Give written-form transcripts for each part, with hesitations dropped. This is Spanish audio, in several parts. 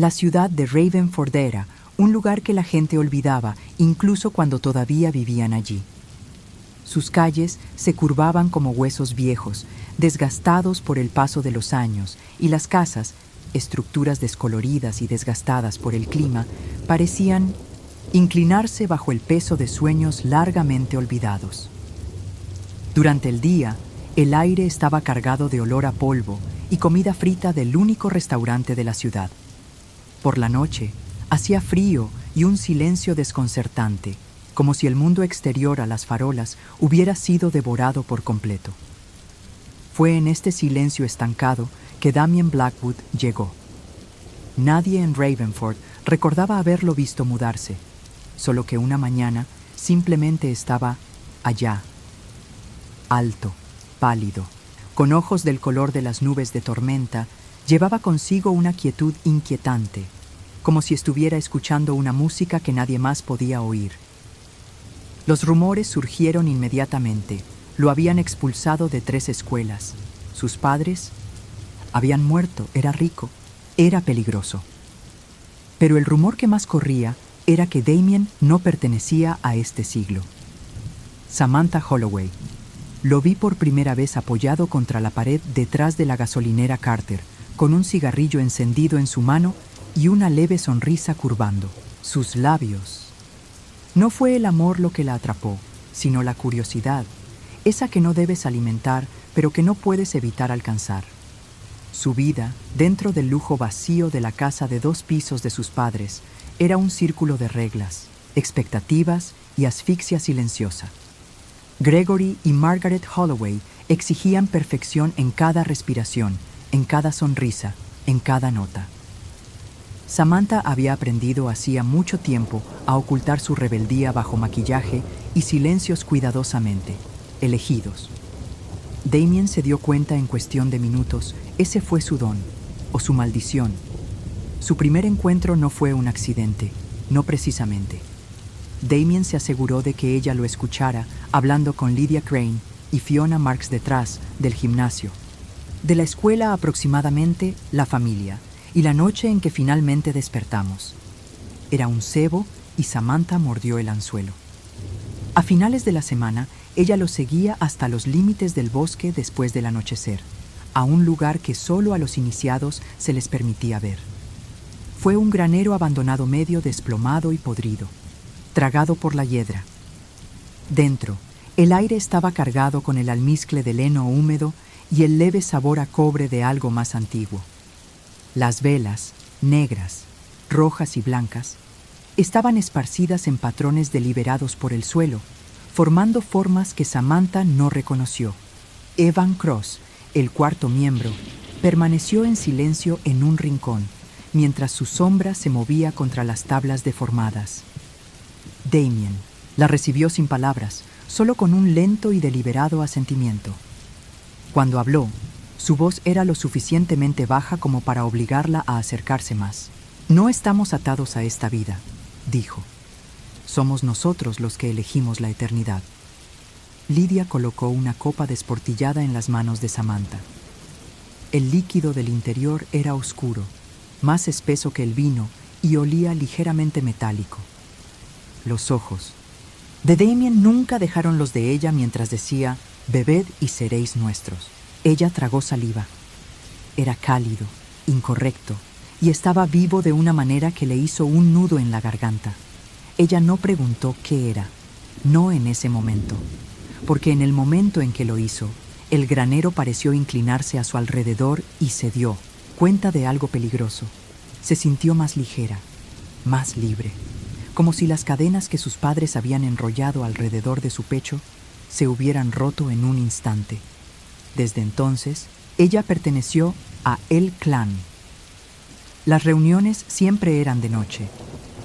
La ciudad de Ravenford era un lugar que la gente olvidaba incluso cuando todavía vivían allí. Sus calles se curvaban como huesos viejos, desgastados por el paso de los años, y las casas, estructuras descoloridas y desgastadas por el clima, parecían inclinarse bajo el peso de sueños largamente olvidados. Durante el día, el aire estaba cargado de olor a polvo y comida frita del único restaurante de la ciudad. Por la noche, hacía frío y un silencio desconcertante, como si el mundo exterior a las farolas hubiera sido devorado por completo. Fue en este silencio estancado que Damien Blackwood llegó. Nadie en Ravenford recordaba haberlo visto mudarse, solo que una mañana simplemente estaba allá, alto, pálido, con ojos del color de las nubes de tormenta. Llevaba consigo una quietud inquietante, como si estuviera escuchando una música que nadie más podía oír. Los rumores surgieron inmediatamente. Lo habían expulsado de 3 escuelas. Sus padres habían muerto. Era rico. Era peligroso. Pero el rumor que más corría era que Damien no pertenecía a este siglo. Samantha Holloway. Lo vi por primera vez apoyado contra la pared detrás de la gasolinera Carter, con un cigarrillo encendido en su mano y una leve sonrisa curvando sus labios. No fue el amor lo que la atrapó, sino la curiosidad, esa que no debes alimentar, pero que no puedes evitar alcanzar. Su vida, dentro del lujo vacío de la casa de 2 pisos de sus padres, era un círculo de reglas, expectativas y asfixia silenciosa. Gregory y Margaret Holloway exigían perfección en cada respiración, en cada sonrisa, en cada nota. Samantha había aprendido hacía mucho tiempo a ocultar su rebeldía bajo maquillaje y silencios cuidadosamente, elegidos. Damien se dio cuenta en cuestión de minutos. Ese fue su don, o su maldición. Su primer encuentro no fue un accidente, no precisamente. Damien se aseguró de que ella lo escuchara hablando con Lydia Crane y Fiona Marks detrás del gimnasio. De la escuela aproximadamente la familia, y la noche en que finalmente despertamos. Era un cebo y Samantha mordió el anzuelo. A finales de la semana, ella lo seguía hasta los límites del bosque después del anochecer, a un lugar que solo a los iniciados se les permitía ver. Fue un granero abandonado medio desplomado y podrido, tragado por la hiedra. Dentro, el aire estaba cargado con el almizcle del heno húmedo y el leve sabor a cobre de algo más antiguo. Las velas, negras, rojas y blancas, estaban esparcidas en patrones deliberados por el suelo, formando formas que Samantha no reconoció. Evan Cross, el 4º miembro, permaneció en silencio en un rincón, mientras su sombra se movía contra las tablas deformadas. Damien la recibió sin palabras, solo con un lento y deliberado asentimiento. Cuando habló, su voz era lo suficientemente baja como para obligarla a acercarse más. No estamos atados a esta vida, dijo. Somos nosotros los que elegimos la eternidad. Lydia colocó una copa desportillada en las manos de Samantha. El líquido del interior era oscuro, más espeso que el vino y olía ligeramente metálico. Los ojos de Damien nunca dejaron los de ella mientras decía: «Bebed y seréis nuestros». Ella tragó saliva. Era cálido, incorrecto, y estaba vivo de una manera que le hizo un nudo en la garganta. Ella no preguntó qué era, no en ese momento, porque en el momento en que lo hizo, el granero pareció inclinarse a su alrededor y se dio cuenta de algo peligroso. Se sintió más ligera, más libre, como si las cadenas que sus padres habían enrollado alrededor de su pecho se hubieran roto en un instante. Desde entonces, ella perteneció a el clan. Las reuniones siempre eran de noche.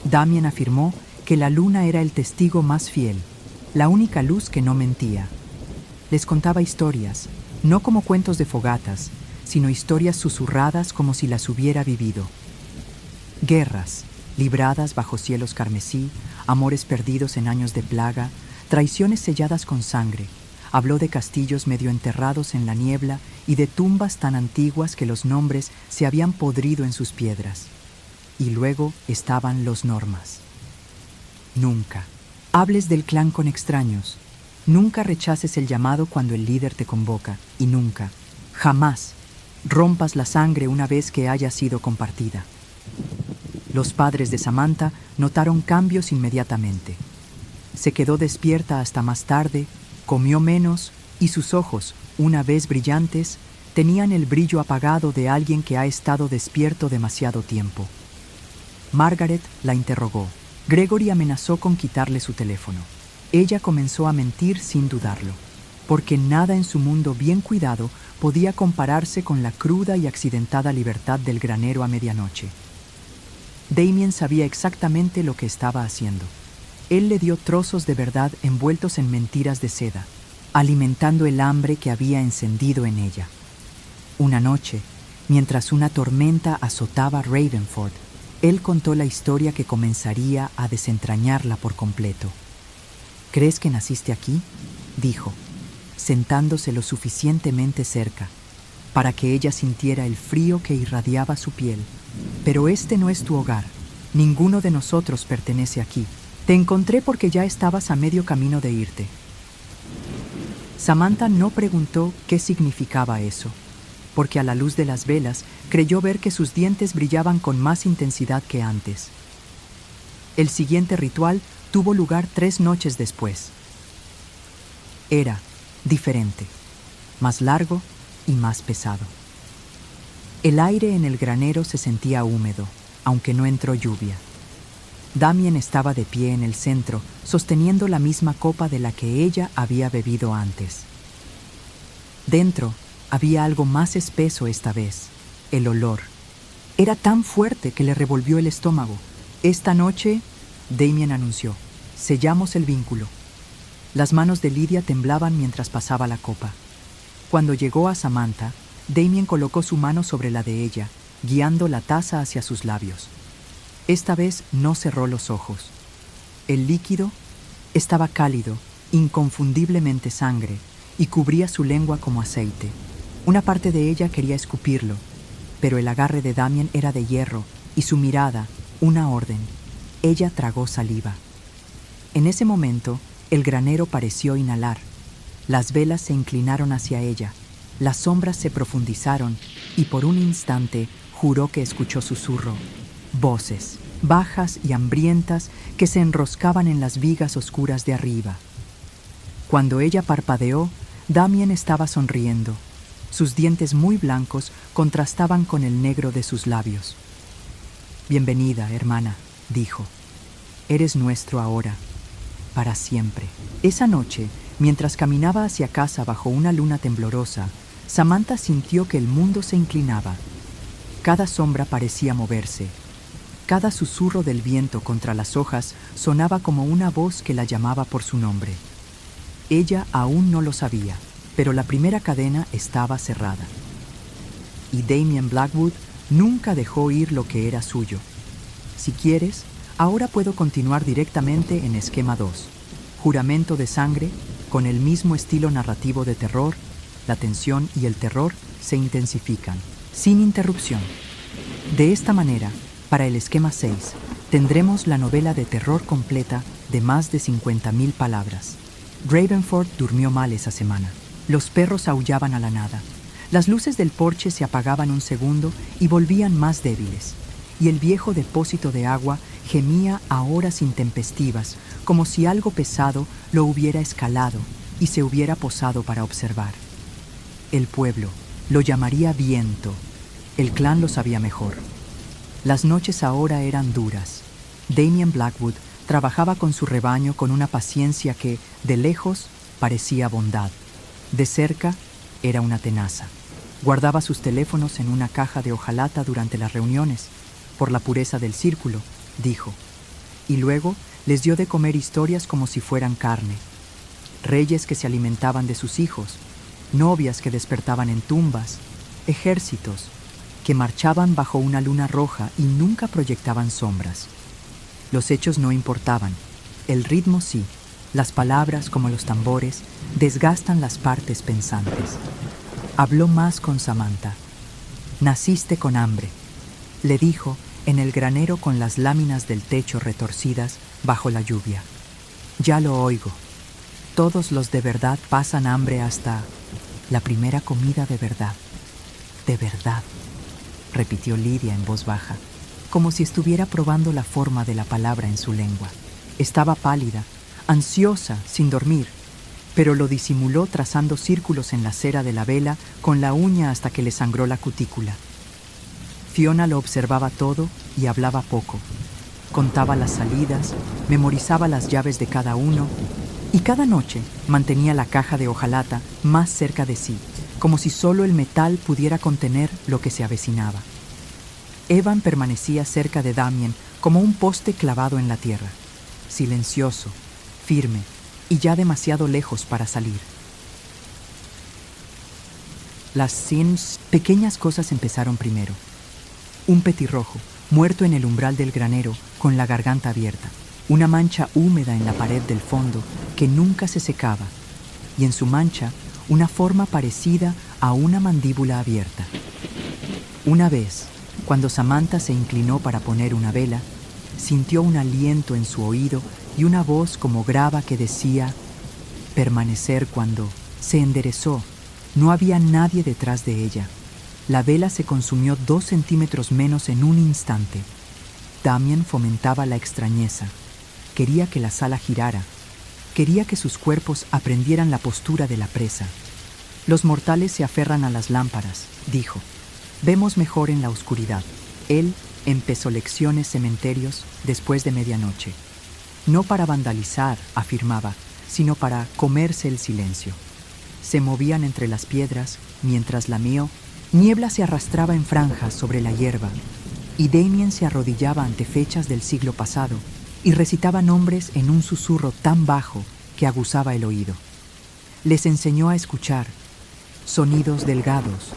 Damien afirmó que la luna era el testigo más fiel, la única luz que no mentía. Les contaba historias, no como cuentos de fogatas, sino historias susurradas como si las hubiera vivido. Guerras, libradas bajo cielos carmesí, amores perdidos en años de plaga, traiciones selladas con sangre. Habló de castillos medio enterrados en la niebla y de tumbas tan antiguas que los nombres se habían podrido en sus piedras. y luego estaban los Normas. Nunca hables del clan con extraños. Nunca rechaces el llamado cuando el líder te convoca. Y nunca, jamás, rompas la sangre una vez que haya sido compartida. Los padres de Samantha notaron cambios inmediatamente. Se quedó despierta hasta más tarde, comió menos y sus ojos, una vez brillantes, tenían el brillo apagado de alguien que ha estado despierto demasiado tiempo. Margaret la interrogó. Gregory amenazó con quitarle su teléfono. Ella comenzó a mentir sin dudarlo, porque nada en su mundo bien cuidado podía compararse con la cruda y accidentada libertad del granero a medianoche. Damien sabía exactamente lo que estaba haciendo. Él le dio trozos de verdad envueltos en mentiras de seda, alimentando el hambre que había encendido en ella. Una noche, mientras una tormenta azotaba Ravenford, él contó la historia que comenzaría a desentrañarla por completo. ¿Crees que naciste aquí?, dijo, sentándose lo suficientemente cerca para que ella sintiera el frío que irradiaba su piel. Pero este no es tu hogar. Ninguno de nosotros pertenece aquí. Te encontré porque ya estabas a medio camino de irte. Samantha no preguntó qué significaba eso, porque a la luz de las velas creyó ver que sus dientes brillaban con más intensidad que antes. El siguiente ritual tuvo lugar 3 noches después. Era diferente, más largo y más pesado. El aire en el granero se sentía húmedo, aunque no entró lluvia. Damien estaba de pie en el centro, sosteniendo la misma copa de la que ella había bebido antes. Dentro había algo más espeso esta vez, el olor. Era tan fuerte que le revolvió el estómago. Esta noche, Damien anunció, sellamos el vínculo. Las manos de Lydia temblaban mientras pasaba la copa. Cuando llegó a Samantha, Damien colocó su mano sobre la de ella, guiando la taza hacia sus labios. Esta vez no cerró los ojos. El líquido estaba cálido, inconfundiblemente sangre, y cubría su lengua como aceite. Una parte de ella quería escupirlo, pero el agarre de Damien era de hierro, y su mirada, una orden. Ella tragó saliva. En ese momento, el granero pareció inhalar. Las velas se inclinaron hacia ella, las sombras se profundizaron, y por un instante juró que escuchó susurro. Voces, bajas y hambrientas, que se enroscaban en las vigas oscuras de arriba. Cuando ella parpadeó, Damien estaba sonriendo. Sus dientes muy blancos contrastaban con el negro de sus labios. «Bienvenida, hermana», dijo. «Eres nuestro ahora, para siempre». Esa noche, mientras caminaba hacia casa bajo una luna temblorosa, Samantha sintió que el mundo se inclinaba. Cada sombra parecía moverse. Cada susurro del viento contra las hojas sonaba como una voz que la llamaba por su nombre. Ella aún no lo sabía, pero la primera cadena estaba cerrada. Y Damien Blackwood nunca dejó ir lo que era suyo. Si quieres, ahora puedo continuar directamente en esquema 2. Juramento de sangre, con el mismo estilo narrativo de terror, la tensión y el terror se intensifican, sin interrupción. De esta manera, para el esquema 6, tendremos la novela de terror completa de más de 50.000 palabras. Ravenford durmió mal esa semana. Los perros aullaban a la nada. Las luces del porche se apagaban un segundo y volvían más débiles. Y el viejo depósito de agua gemía a horas intempestivas, como si algo pesado lo hubiera escalado y se hubiera posado para observar. El pueblo lo llamaría viento. El clan lo sabía mejor. Las noches ahora eran duras. Damien Blackwood trabajaba con su rebaño con una paciencia que, de lejos, parecía bondad. De cerca, era una tenaza. Guardaba sus teléfonos en una caja de hojalata durante las reuniones, por la pureza del círculo, dijo. Y luego les dio de comer historias como si fueran carne. Reyes que se alimentaban de sus hijos, novias que despertaban en tumbas, ejércitos que marchaban bajo una luna roja y nunca proyectaban sombras. Los hechos no importaban, el ritmo sí. Las palabras, como los tambores, desgastan las partes pensantes. Habló más con Samantha. «Naciste con hambre», le dijo, en el granero con las láminas del techo retorcidas bajo la lluvia. Ya lo oigo. Todos los de verdad pasan hambre hasta la primera comida de verdad. De verdad, repitió Lidia en voz baja, como si estuviera probando la forma de la palabra en su lengua. Estaba pálida, ansiosa, sin dormir, pero lo disimuló trazando círculos en la cera de la vela con la uña hasta que le sangró la cutícula. Fiona lo observaba todo y hablaba poco. Contaba las salidas, memorizaba las llaves de cada uno y cada noche mantenía la caja de hojalata más cerca de sí, como si solo el metal pudiera contener lo que se avecinaba. Evan permanecía cerca de Damien como un poste clavado en la tierra, silencioso, firme y ya demasiado lejos para salir. Las pequeñas cosas empezaron primero. Un petirrojo, muerto en el umbral del granero, con la garganta abierta, una mancha húmeda en la pared del fondo que nunca se secaba, y en su mancha una forma parecida a una mandíbula abierta. Una vez, cuando Samantha se inclinó para poner una vela, sintió un aliento en su oído y una voz como grava que decía permanecer. Cuando se enderezó, no había nadie detrás de ella. La vela se consumió 2 centímetros menos en un instante. Damien fomentaba la extrañeza. Quería que la sala girara. Quería que sus cuerpos aprendieran la postura de la presa. Los mortales se aferran a las lámparas, dijo. Vemos mejor en la oscuridad. Él empezó lecciones cementerios después de medianoche. No para vandalizar, afirmaba, sino para comerse el silencio. Se movían entre las piedras, mientras la niebla se arrastraba en franjas sobre la hierba, y Damien se arrodillaba ante fechas del siglo pasado y recitaba nombres en un susurro tan bajo que aguzaba el oído. Les enseñó a escuchar sonidos delgados,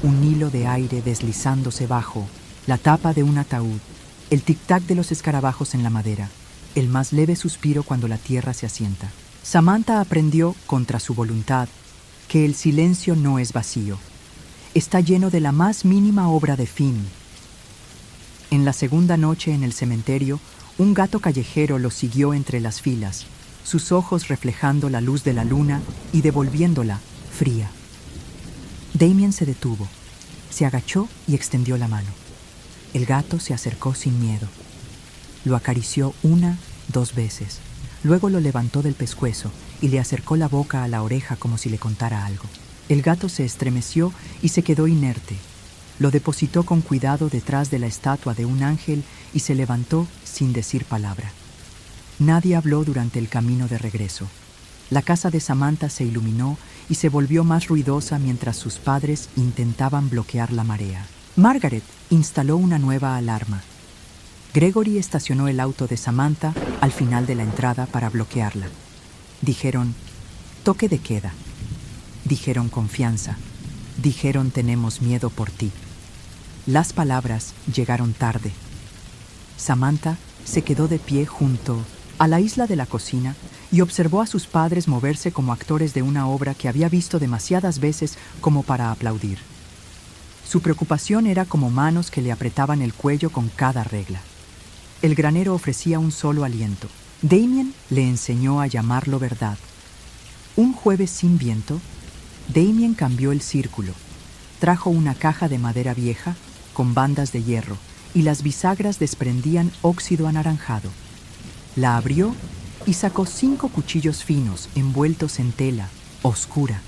un hilo de aire deslizándose bajo la tapa de un ataúd, el tic-tac de los escarabajos en la madera, el más leve suspiro cuando la tierra se asienta. Samantha aprendió, contra su voluntad, que el silencio no es vacío. Está lleno de la más mínima obra de fin. En la segunda noche en el cementerio, un gato callejero lo siguió entre las filas, sus ojos reflejando la luz de la luna y devolviéndola fría. Damien se detuvo, se agachó y extendió la mano. El gato se acercó sin miedo. Lo acarició 1, 2 veces. Luego lo levantó del pescuezo y le acercó la boca a la oreja como si le contara algo. El gato se estremeció y se quedó inerte. Lo depositó con cuidado detrás de la estatua de un ángel y se levantó sin decir palabra. Nadie habló durante el camino de regreso. La casa de Samantha se iluminó y se volvió más ruidosa mientras sus padres intentaban bloquear la marea. Margaret instaló una nueva alarma. Gregory estacionó el auto de Samantha al final de la entrada para bloquearla. Dijeron, toque de queda. Dijeron confianza. Dijeron tenemos miedo por ti. Las palabras llegaron tarde. Samantha se quedó de pie junto a la isla de la cocina y observó a sus padres moverse como actores de una obra que había visto demasiadas veces como para aplaudir. Su preocupación era como manos que le apretaban el cuello con cada regla. El granero ofrecía un solo aliento. Damien le enseñó a llamarlo verdad. Un jueves sin viento, Damien cambió el círculo. Trajo una caja de madera vieja con bandas de hierro y las bisagras desprendían óxido anaranjado. La abrió y sacó 5 cuchillos finos envueltos en tela oscura.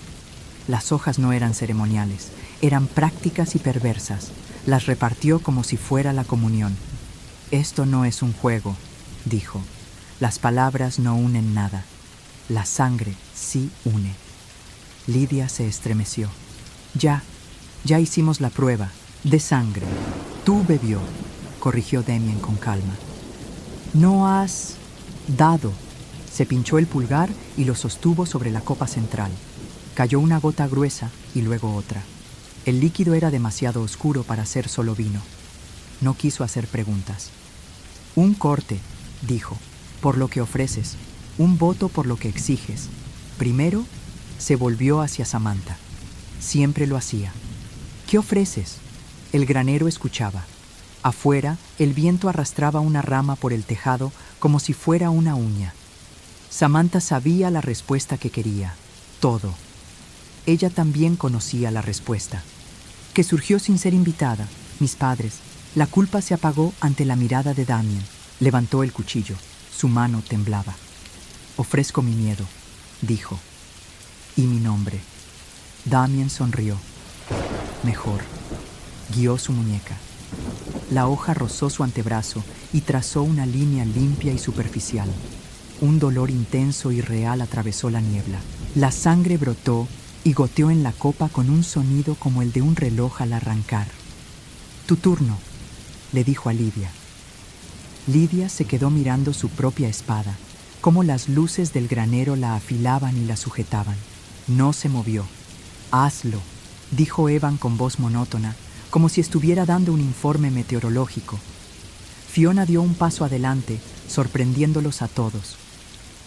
Las hojas no eran ceremoniales, eran prácticas y perversas. Las repartió como si fuera la comunión. Esto no es un juego, dijo. Las palabras no unen nada. La sangre sí une. Lidia se estremeció. Ya hicimos la prueba. De sangre. Tú bebió, corrigió Damien con calma. No has dado. Se pinchó el pulgar y lo sostuvo sobre la copa central. Cayó una gota gruesa y luego otra. El líquido era demasiado oscuro para ser solo vino. No quiso hacer preguntas. Un corte, dijo, por lo que ofreces, un voto por lo que exiges. Primero, se volvió hacia Samantha. Siempre lo hacía. ¿Qué ofreces? El granero escuchaba. Afuera, el viento arrastraba una rama por el tejado como si fuera una uña. Samantha sabía la respuesta que quería, todo. Ella también conocía la respuesta, que surgió sin ser invitada, mis padres. La culpa se apagó ante la mirada de Damien. Levantó el cuchillo, su mano temblaba. Ofrezco mi miedo, dijo. Y mi nombre. Damien sonrió. Mejor. Guió su muñeca. La hoja rozó su antebrazo y trazó una línea limpia y superficial. Un dolor intenso y real atravesó la niebla. La sangre brotó y goteó en la copa con un sonido como el de un reloj al arrancar. Tu turno, le dijo a Lidia. Lidia se quedó mirando su propia espada, cómo las luces del granero la afilaban y la sujetaban. No se movió. Hazlo, dijo Evan con voz monótona, como si estuviera dando un informe meteorológico. Fiona dio un paso adelante, sorprendiéndolos a todos.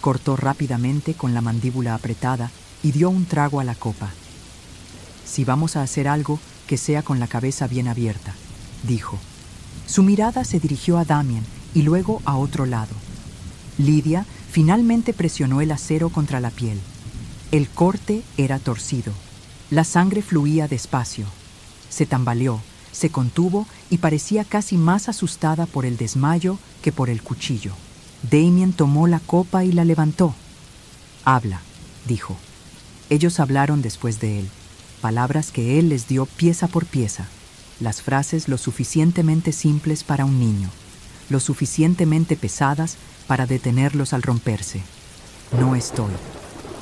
Cortó rápidamente con la mandíbula apretada y dio un trago a la copa. Si vamos a hacer algo, que sea con la cabeza bien abierta, dijo. Su mirada se dirigió a Damien y luego a otro lado. Lidia finalmente presionó el acero contra la piel. El corte era torcido. La sangre fluía despacio. Se tambaleó, se contuvo y parecía casi más asustada por el desmayo que por el cuchillo. Damien tomó la copa y la levantó. Habla, dijo. Ellos hablaron después de él, palabras que él les dio pieza por pieza, las frases lo suficientemente simples para un niño, lo suficientemente pesadas para detenerlos al romperse. No estoy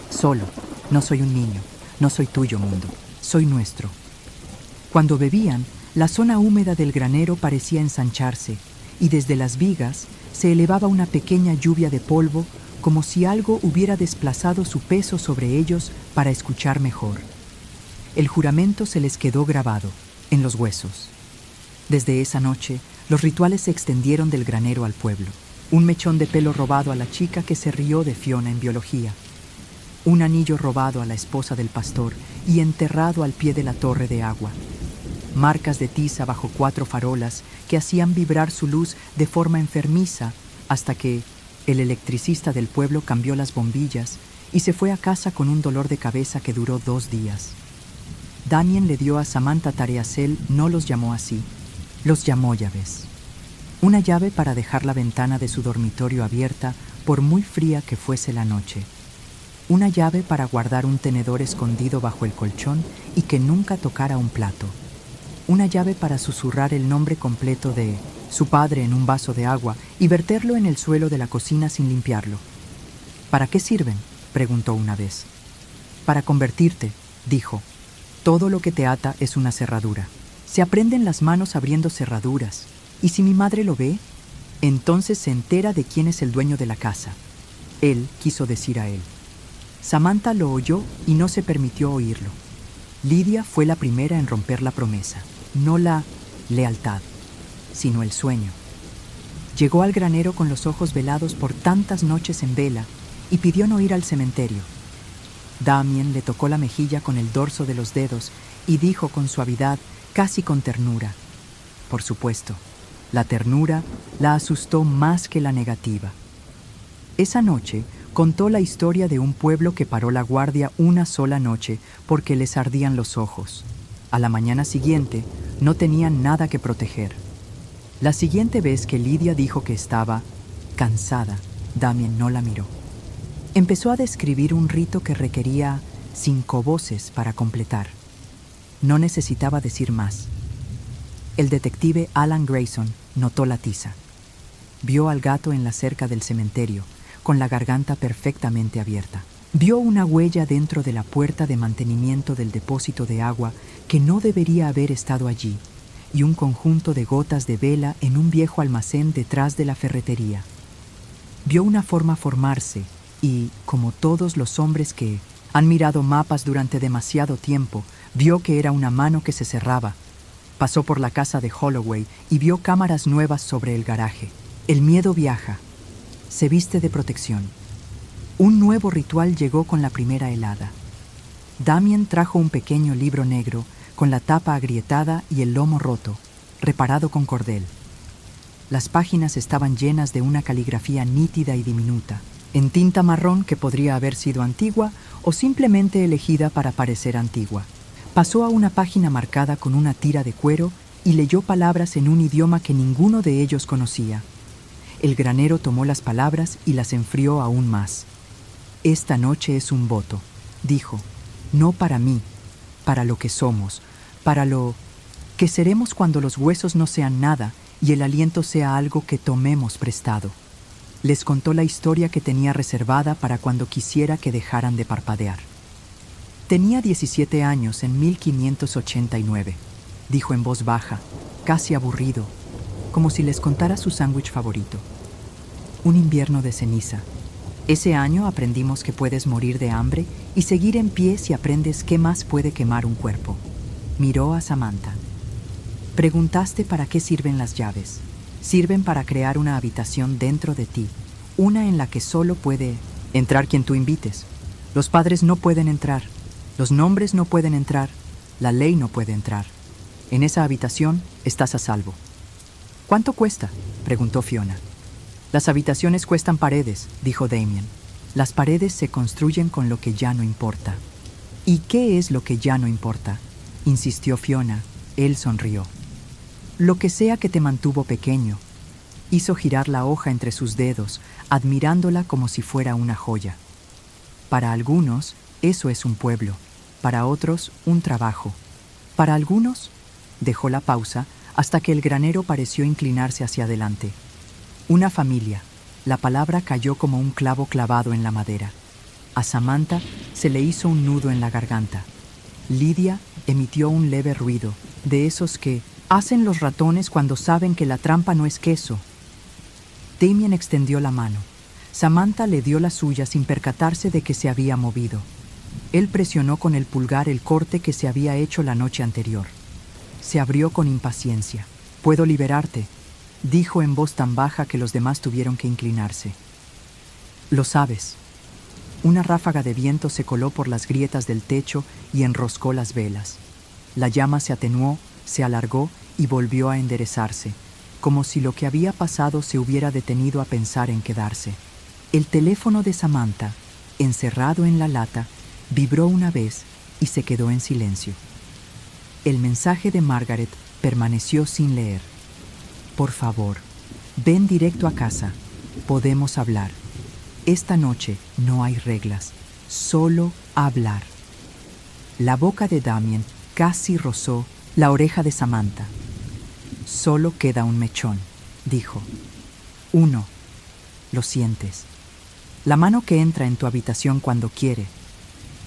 solo, no soy un niño, no soy tuyo, mundo, soy nuestro. Cuando bebían, la zona húmeda del granero parecía ensancharse y desde las vigas se elevaba una pequeña lluvia de polvo como si algo hubiera desplazado su peso sobre ellos para escuchar mejor. El juramento se les quedó grabado en los huesos. Desde esa noche, los rituales se extendieron del granero al pueblo. Un mechón de pelo robado a la chica que se rió de Fiona en biología. Un anillo robado a la esposa del pastor y enterrado al pie de la torre de agua. Marcas de tiza bajo 4 farolas que hacían vibrar su luz de forma enfermiza hasta que el electricista del pueblo cambió las bombillas y se fue a casa con un dolor de cabeza que duró 2 días. Damien le dio a Samantha Tareasel, no los llamó así, los llamó llaves. Una llave para dejar la ventana de su dormitorio abierta por muy fría que fuese la noche. Una llave para guardar un tenedor escondido bajo el colchón y que nunca tocara un plato. Una llave para susurrar el nombre completo de su padre en un vaso de agua y verterlo en el suelo de la cocina sin limpiarlo. ¿Para qué sirven?, preguntó una vez. Para convertirte, dijo. Todo lo que te ata es una cerradura. Se aprenden las manos abriendo cerraduras. ¿Y si mi madre lo ve? Entonces se entera de quién es el dueño de la casa. Él quiso decir a él. Samantha lo oyó y no se permitió oírlo. Lidia fue la primera en romper la promesa. No la lealtad, sino el sueño. Llegó al granero con los ojos velados por tantas noches en vela y pidió no ir al cementerio. Damien le tocó la mejilla con el dorso de los dedos y dijo con suavidad, casi con ternura. Por supuesto, la ternura la asustó más que la negativa. Esa noche contó la historia de un pueblo que paró la guardia una sola noche porque les ardían los ojos. A la mañana siguiente no tenían nada que proteger. La siguiente vez que Lidia dijo que estaba cansada, Damien no la miró. Empezó a describir un rito que requería 5 voces para completar. No necesitaba decir más. El detective Alan Grayson notó la tiza. Vio al gato en la cerca del cementerio, con la garganta perfectamente abierta. Vio una huella dentro de la puerta de mantenimiento del depósito de agua que no debería haber estado allí, y un conjunto de gotas de vela en un viejo almacén detrás de la ferretería. Vio una forma formarse y, como todos los hombres que han mirado mapas durante demasiado tiempo, vio que era una mano que se cerraba. Pasó por la casa de Holloway y vio cámaras nuevas sobre el garaje. El miedo viaja. Se viste de protección. Un nuevo ritual llegó con la primera helada. Damien trajo un pequeño libro negro con la tapa agrietada y el lomo roto, reparado con cordel. Las páginas estaban llenas de una caligrafía nítida y diminuta, en tinta marrón que podría haber sido antigua o simplemente elegida para parecer antigua. Pasó a una página marcada con una tira de cuero y leyó palabras en un idioma que ninguno de ellos conocía. El granero tomó las palabras y las enfrió aún más. «Esta noche es un voto», dijo, «no para mí, para lo que somos, para lo que seremos cuando los huesos no sean nada y el aliento sea algo que tomemos prestado». Les contó la historia que tenía reservada para cuando quisiera que dejaran de parpadear. «Tenía 17 años en 1589», dijo en voz baja, casi aburrido, como si les contara su sándwich favorito. «Un invierno de ceniza. Ese año aprendimos que puedes morir de hambre y seguir en pie si aprendes qué más puede quemar un cuerpo». Miró a Samantha. «Preguntaste para qué sirven las llaves. Sirven para crear una habitación dentro de ti, una en la que solo puede entrar quien tú invites. Los padres no pueden entrar, los nombres no pueden entrar, la ley no puede entrar. En esa habitación estás a salvo». «¿Cuánto cuesta?», preguntó Fiona. «Las habitaciones cuestan paredes», dijo Damien. «Las paredes se construyen con lo que ya no importa». «¿Y qué es lo que ya no importa?», insistió Fiona. Él sonrió. «Lo que sea que te mantuvo pequeño». Hizo girar la hoja entre sus dedos, admirándola como si fuera una joya. «Para algunos, eso es un pueblo. Para otros, un trabajo. Para algunos», dejó la pausa hasta que el granero pareció inclinarse hacia adelante. «Una familia». La palabra cayó como un clavo clavado en la madera. A Samantha se le hizo un nudo en la garganta. Lydia emitió un leve ruido, de esos que hacen los ratones cuando saben que la trampa no es queso. Damien extendió la mano. Samantha le dio la suya sin percatarse de que se había movido. Él presionó con el pulgar el corte que se había hecho la noche anterior. Se abrió con impaciencia. «Puedo liberarte», dijo en voz tan baja que los demás tuvieron que inclinarse. «Lo sabes». Una ráfaga de viento se coló por las grietas del techo y enroscó las velas. La llama se atenuó, se alargó y volvió a enderezarse, como si lo que había pasado se hubiera detenido a pensar en quedarse. El teléfono de Samantha, encerrado en la lata, vibró una vez y se quedó en silencio. El mensaje de Margaret permaneció sin leer. «Por favor, ven directo a casa. Podemos hablar. Esta noche no hay reglas, solo hablar». La boca de Damien casi rozó la oreja de Samantha. «Solo queda un mechón», dijo. «Uno. Lo sientes. La mano que entra en tu habitación cuando quiere.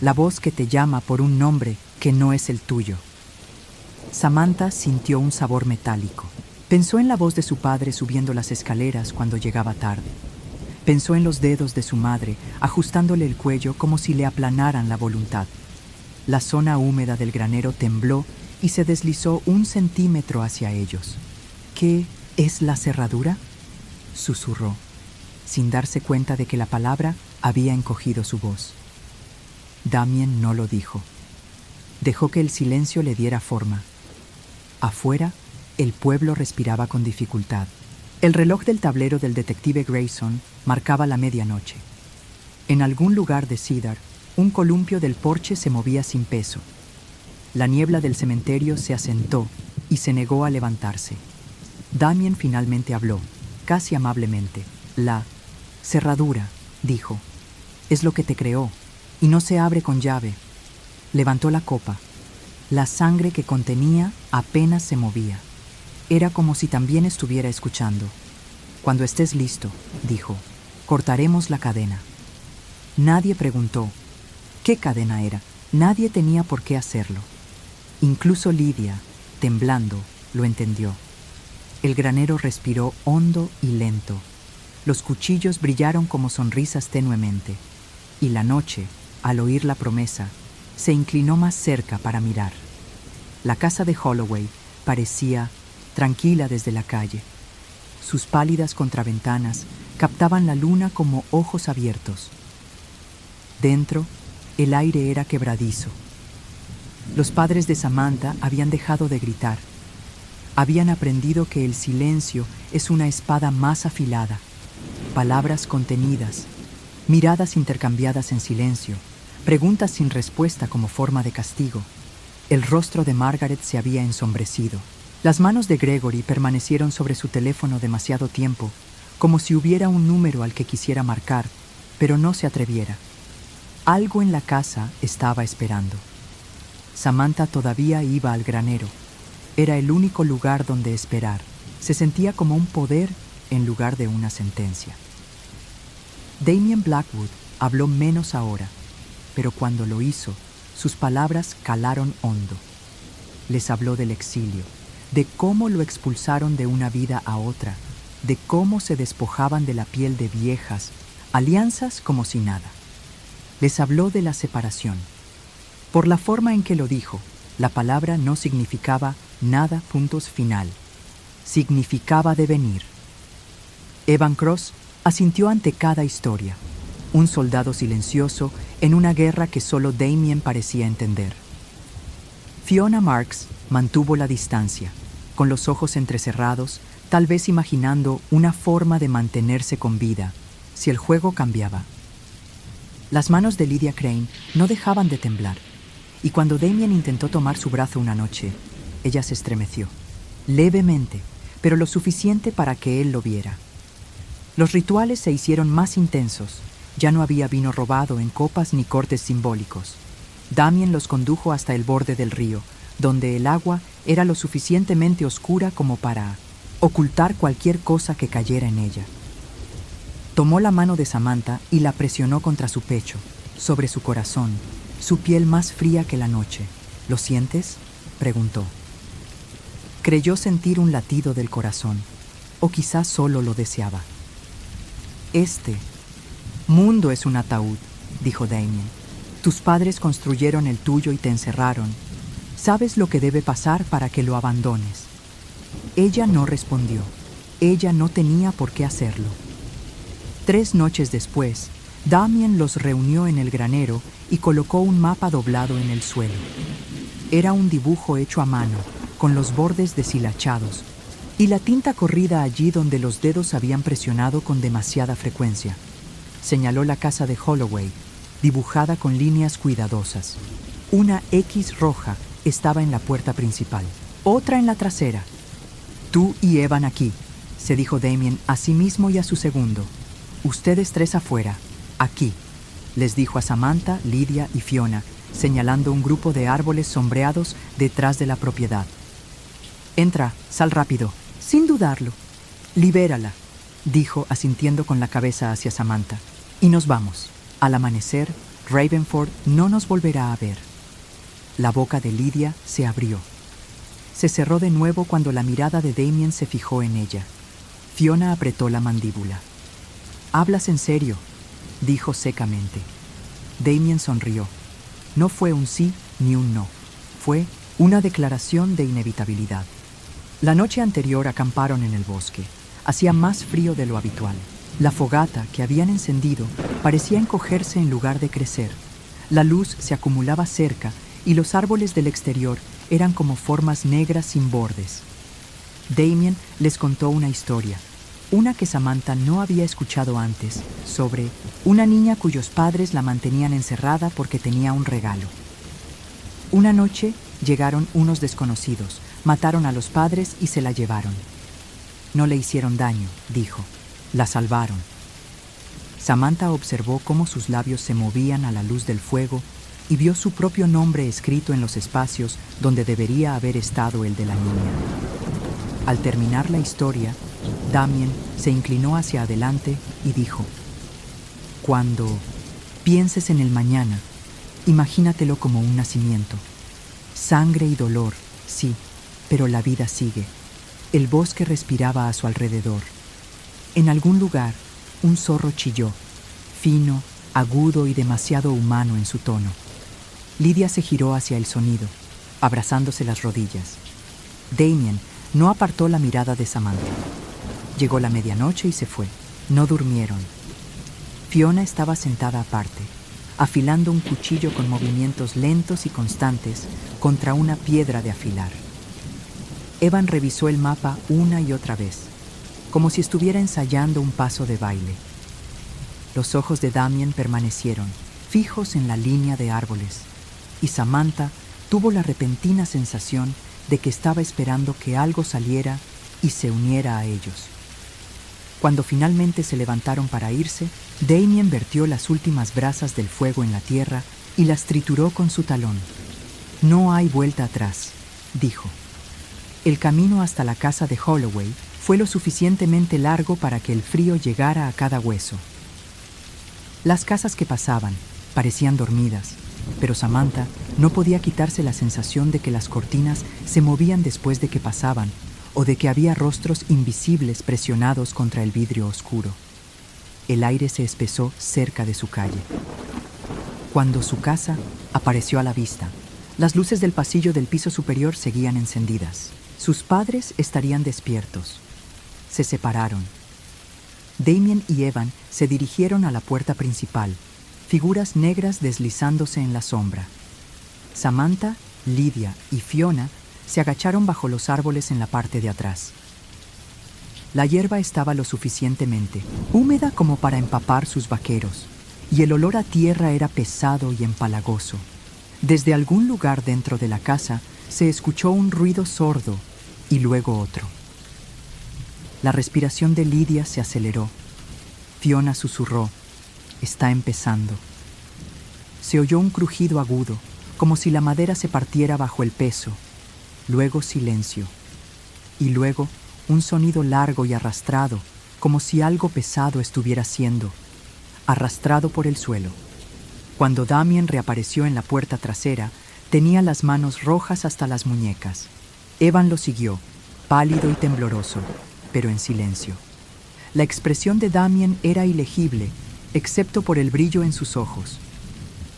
La voz que te llama por un nombre que no es el tuyo». Samantha sintió un sabor metálico. Pensó en la voz de su padre subiendo las escaleras cuando llegaba tarde. Pensó en los dedos de su madre ajustándole el cuello como si le aplanaran la voluntad. La zona húmeda del granero tembló y se deslizó 1 centímetro hacia ellos. «¿Qué es la cerradura?», susurró, sin darse cuenta de que la palabra había encogido su voz. Damien no lo dijo. Dejó que el silencio le diera forma. Afuera, el pueblo respiraba con dificultad. El reloj del tablero del detective Grayson marcaba la medianoche. En algún lugar de Cedar, un columpio del porche se movía sin peso. La niebla del cementerio se asentó y se negó a levantarse. Damien finalmente habló, casi amablemente. «La cerradura», dijo, «es lo que te creó, y no se abre con llave». Levantó la copa. La sangre que contenía apenas se movía. Era como si también estuviera escuchando. «Cuando estés listo», dijo, «cortaremos la cadena». Nadie preguntó qué cadena era. Nadie tenía por qué hacerlo. Incluso Lydia, temblando, lo entendió. El granero respiró hondo y lento. Los cuchillos brillaron como sonrisas tenuemente. Y la noche, al oír la promesa, se inclinó más cerca para mirar. La casa de Holloway parecía tranquila desde la calle. Sus pálidas contraventanas captaban la luna como ojos abiertos. Dentro, el aire era quebradizo. Los padres de Samantha habían dejado de gritar. Habían aprendido que el silencio es una espada más afilada. Palabras contenidas, miradas intercambiadas en silencio, preguntas sin respuesta como forma de castigo. El rostro de Margaret se había ensombrecido. Las manos de Gregory permanecieron sobre su teléfono demasiado tiempo, como si hubiera un número al que quisiera marcar, pero no se atreviera. Algo en la casa estaba esperando. Samantha todavía iba al granero. Era el único lugar donde esperar. Se sentía como un poder en lugar de una sentencia. Damien Blackwood habló menos ahora, pero cuando lo hizo, sus palabras calaron hondo. Les habló del exilio, de cómo lo expulsaron de una vida a otra, de cómo se despojaban de la piel de viejas, alianzas como si nada. Les habló de la separación. Por la forma en que lo dijo, la palabra no significaba nada puntos final. Significaba devenir. Evan Cross asintió ante cada historia, un soldado silencioso en una guerra que solo Damien parecía entender. Fiona Marks mantuvo la distancia, con los ojos entrecerrados, tal vez imaginando una forma de mantenerse con vida, si el juego cambiaba. Las manos de Lydia Crane no dejaban de temblar, y cuando Damien intentó tomar su brazo una noche, ella se estremeció, levemente, pero lo suficiente para que él lo viera. Los rituales se hicieron más intensos. Ya no había vino robado en copas ni cortes simbólicos. Damien los condujo hasta el borde del río, donde el agua era lo suficientemente oscura como para ocultar cualquier cosa que cayera en ella. Tomó la mano de Samantha y la presionó contra su pecho, sobre su corazón, su piel más fría que la noche. ¿Lo sientes?, preguntó. Creyó sentir un latido del corazón, o quizás solo lo deseaba. Este mundo es un ataúd, dijo Damien. Tus padres construyeron el tuyo y te encerraron. ¿Sabes lo que debe pasar para que lo abandones? Ella no respondió. Ella no tenía por qué hacerlo. 3 noches después, Damien los reunió en el granero y colocó un mapa doblado en el suelo. Era un dibujo hecho a mano, con los bordes deshilachados, y la tinta corrida allí donde los dedos habían presionado con demasiada frecuencia. Señaló la casa de Holloway, dibujada con líneas cuidadosas. Una X roja estaba en la puerta principal, otra en la trasera. Tú y Evan aquí, se dijo Damien a sí mismo y a su segundo. Ustedes 3 afuera, aquí, les dijo a Samantha, Lydia y Fiona, señalando un grupo de árboles sombreados detrás de la propiedad. Entra, sal rápido. Sin dudarlo. Libérala, dijo asintiendo con la cabeza hacia Samantha. Y nos vamos. Al amanecer, Ravenford no nos volverá a ver. La boca de Lydia se abrió. Se cerró de nuevo cuando la mirada de Damien se fijó en ella. Fiona apretó la mandíbula. «¿Hablas en serio?», dijo secamente. Damien sonrió. No fue un sí ni un no. Fue una declaración de inevitabilidad. La noche anterior acamparon en el bosque. Hacía más frío de lo habitual. La fogata que habían encendido parecía encogerse en lugar de crecer. La luz se acumulaba cerca y los árboles del exterior eran como formas negras sin bordes. Damien les contó una historia, una que Samantha no había escuchado antes, sobre una niña cuyos padres la mantenían encerrada porque tenía un regalo. Una noche llegaron unos desconocidos, mataron a los padres y se la llevaron. No le hicieron daño, dijo. La salvaron. Samantha observó cómo sus labios se movían a la luz del fuego y vio su propio nombre escrito en los espacios donde debería haber estado el de la niña. Al terminar la historia, Damien se inclinó hacia adelante y dijo: «Cuando pienses en el mañana, imagínatelo como un nacimiento. Sangre y dolor, sí, pero la vida sigue». El bosque respiraba a su alrededor. En algún lugar, un zorro chilló, fino, agudo y demasiado humano en su tono. Lydia se giró hacia el sonido, abrazándose las rodillas. Damien no apartó la mirada de Samantha. Llegó la medianoche y se fue. No durmieron. Fiona estaba sentada aparte, afilando un cuchillo con movimientos lentos y constantes contra una piedra de afilar. Evan revisó el mapa una y otra vez, como si estuviera ensayando un paso de baile. Los ojos de Damien permanecieron fijos en la línea de árboles, y Samantha tuvo la repentina sensación de que estaba esperando que algo saliera y se uniera a ellos. Cuando finalmente se levantaron para irse, Damien vertió las últimas brasas del fuego en la tierra y las trituró con su talón. «No hay vuelta atrás», dijo. El camino hasta la casa de Holloway fue lo suficientemente largo para que el frío llegara a cada hueso. Las casas que pasaban parecían dormidas, pero Samantha no podía quitarse la sensación de que las cortinas se movían después de que pasaban, o de que había rostros invisibles presionados contra el vidrio oscuro. El aire se espesó cerca de su calle. Cuando su casa apareció a la vista, las luces del pasillo del piso superior seguían encendidas. Sus padres estarían despiertos. Se separaron. Damien y Evan se dirigieron a la puerta principal, figuras negras deslizándose en la sombra. Samantha, Lydia y Fiona se agacharon bajo los árboles en la parte de atrás. La hierba estaba lo suficientemente húmeda como para empapar sus vaqueros, y el olor a tierra era pesado y empalagoso. Desde algún lugar dentro de la casa se escuchó un ruido sordo y luego otro. La respiración de Lydia se aceleró. Fiona susurró: «Está empezando». Se oyó un crujido agudo, como si la madera se partiera bajo el peso. Luego silencio. Y luego un sonido largo y arrastrado, como si algo pesado estuviera siendo arrastrado por el suelo. Cuando Damien reapareció en la puerta trasera, tenía las manos rojas hasta las muñecas. Evan lo siguió, pálido y tembloroso, pero en silencio. La expresión de Damien era ilegible, excepto por el brillo en sus ojos.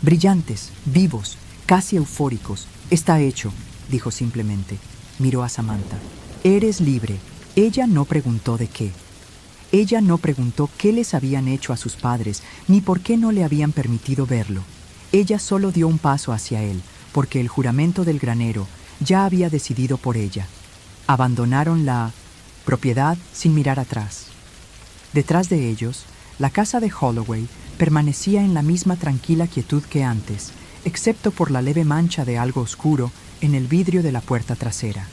Brillantes, vivos, casi eufóricos. «Está hecho», dijo simplemente. Miró a Samantha. «Eres libre». Ella no preguntó de qué. Ella no preguntó qué les habían hecho a sus padres, ni por qué no le habían permitido verlo. Ella solo dio un paso hacia él, porque el juramento del granero ya había decidido por ella. Abandonaron la propiedad sin mirar atrás. Detrás de ellos, la casa de Holloway permanecía en la misma tranquila quietud que antes, excepto por la leve mancha de algo oscuro en el vidrio de la puerta trasera.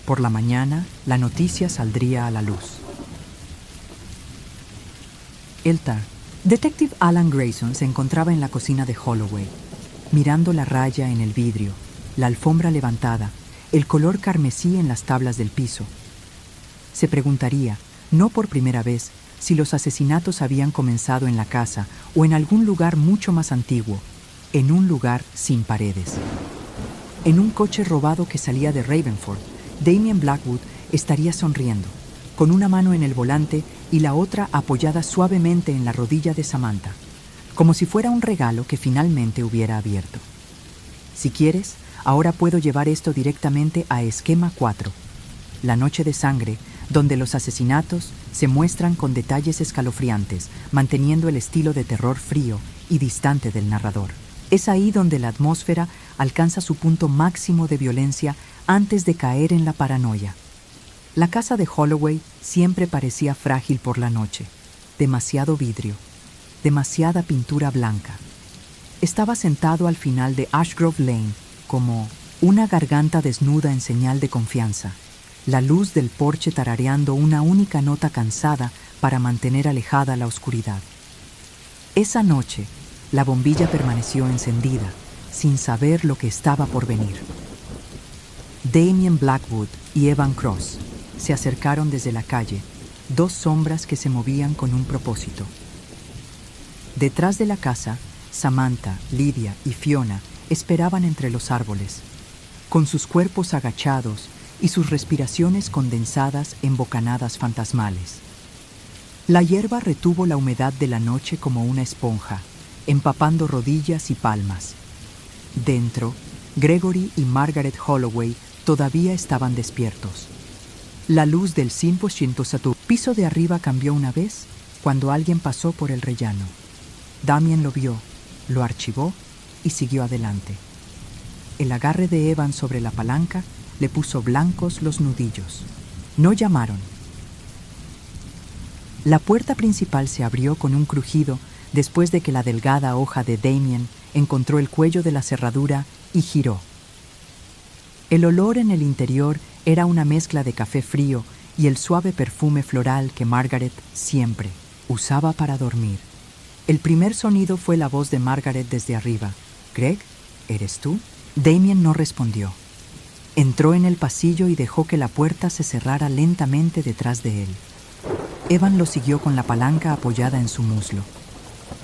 Por la mañana, la noticia saldría a la luz. El TAR. Detective Alan Grayson se encontraba en la cocina de Holloway, mirando la raya en el vidrio, la alfombra levantada, el color carmesí en las tablas del piso. Se preguntaría, no por primera vez, si los asesinatos habían comenzado en la casa o en algún lugar mucho más antiguo, en un lugar sin paredes. En un coche robado que salía de Ravenford, Damien Blackwood estaría sonriendo, con una mano en el volante y la otra apoyada suavemente en la rodilla de Samantha, como si fuera un regalo que finalmente hubiera abierto. Si quieres, ahora puedo llevar esto directamente a Esquema 4, la noche de sangre, donde los asesinatos se muestran con detalles escalofriantes, manteniendo el estilo de terror frío y distante del narrador. Es ahí donde la atmósfera alcanza su punto máximo de violencia antes de caer en la paranoia. La casa de Holloway siempre parecía frágil por la noche. Demasiado vidrio, demasiada pintura blanca. Estaba sentado al final de Ashgrove Lane, como una garganta desnuda en señal de confianza. La luz del porche tarareando una única nota cansada para mantener alejada la oscuridad. Esa noche, la bombilla permaneció encendida, sin saber lo que estaba por venir. Damien Blackwood y Evan Cross se acercaron desde la calle, dos sombras que se movían con un propósito. Detrás de la casa, Samantha, Lydia y Fiona esperaban entre los árboles, con sus cuerpos agachados y sus respiraciones condensadas en bocanadas fantasmales. La hierba retuvo la humedad de la noche como una esponja, empapando rodillas y palmas. Dentro, Gregory y Margaret Holloway todavía estaban despiertos. La luz del 500 piso de arriba cambió una vez cuando alguien pasó por el rellano. Damien lo vio, lo archivó y siguió adelante. El agarre de Evan sobre la palanca le puso blancos los nudillos. No llamaron. La puerta principal se abrió con un crujido después de que la delgada hoja de Damien encontró el cuello de la cerradura y giró. El olor en el interior era una mezcla de café frío y el suave perfume floral que Margaret siempre usaba para dormir. El primer sonido fue la voz de Margaret desde arriba. «Greg, ¿eres tú?» Damien no respondió. Entró en el pasillo y dejó que la puerta se cerrara lentamente detrás de él. Evan lo siguió con la palanca apoyada en su muslo.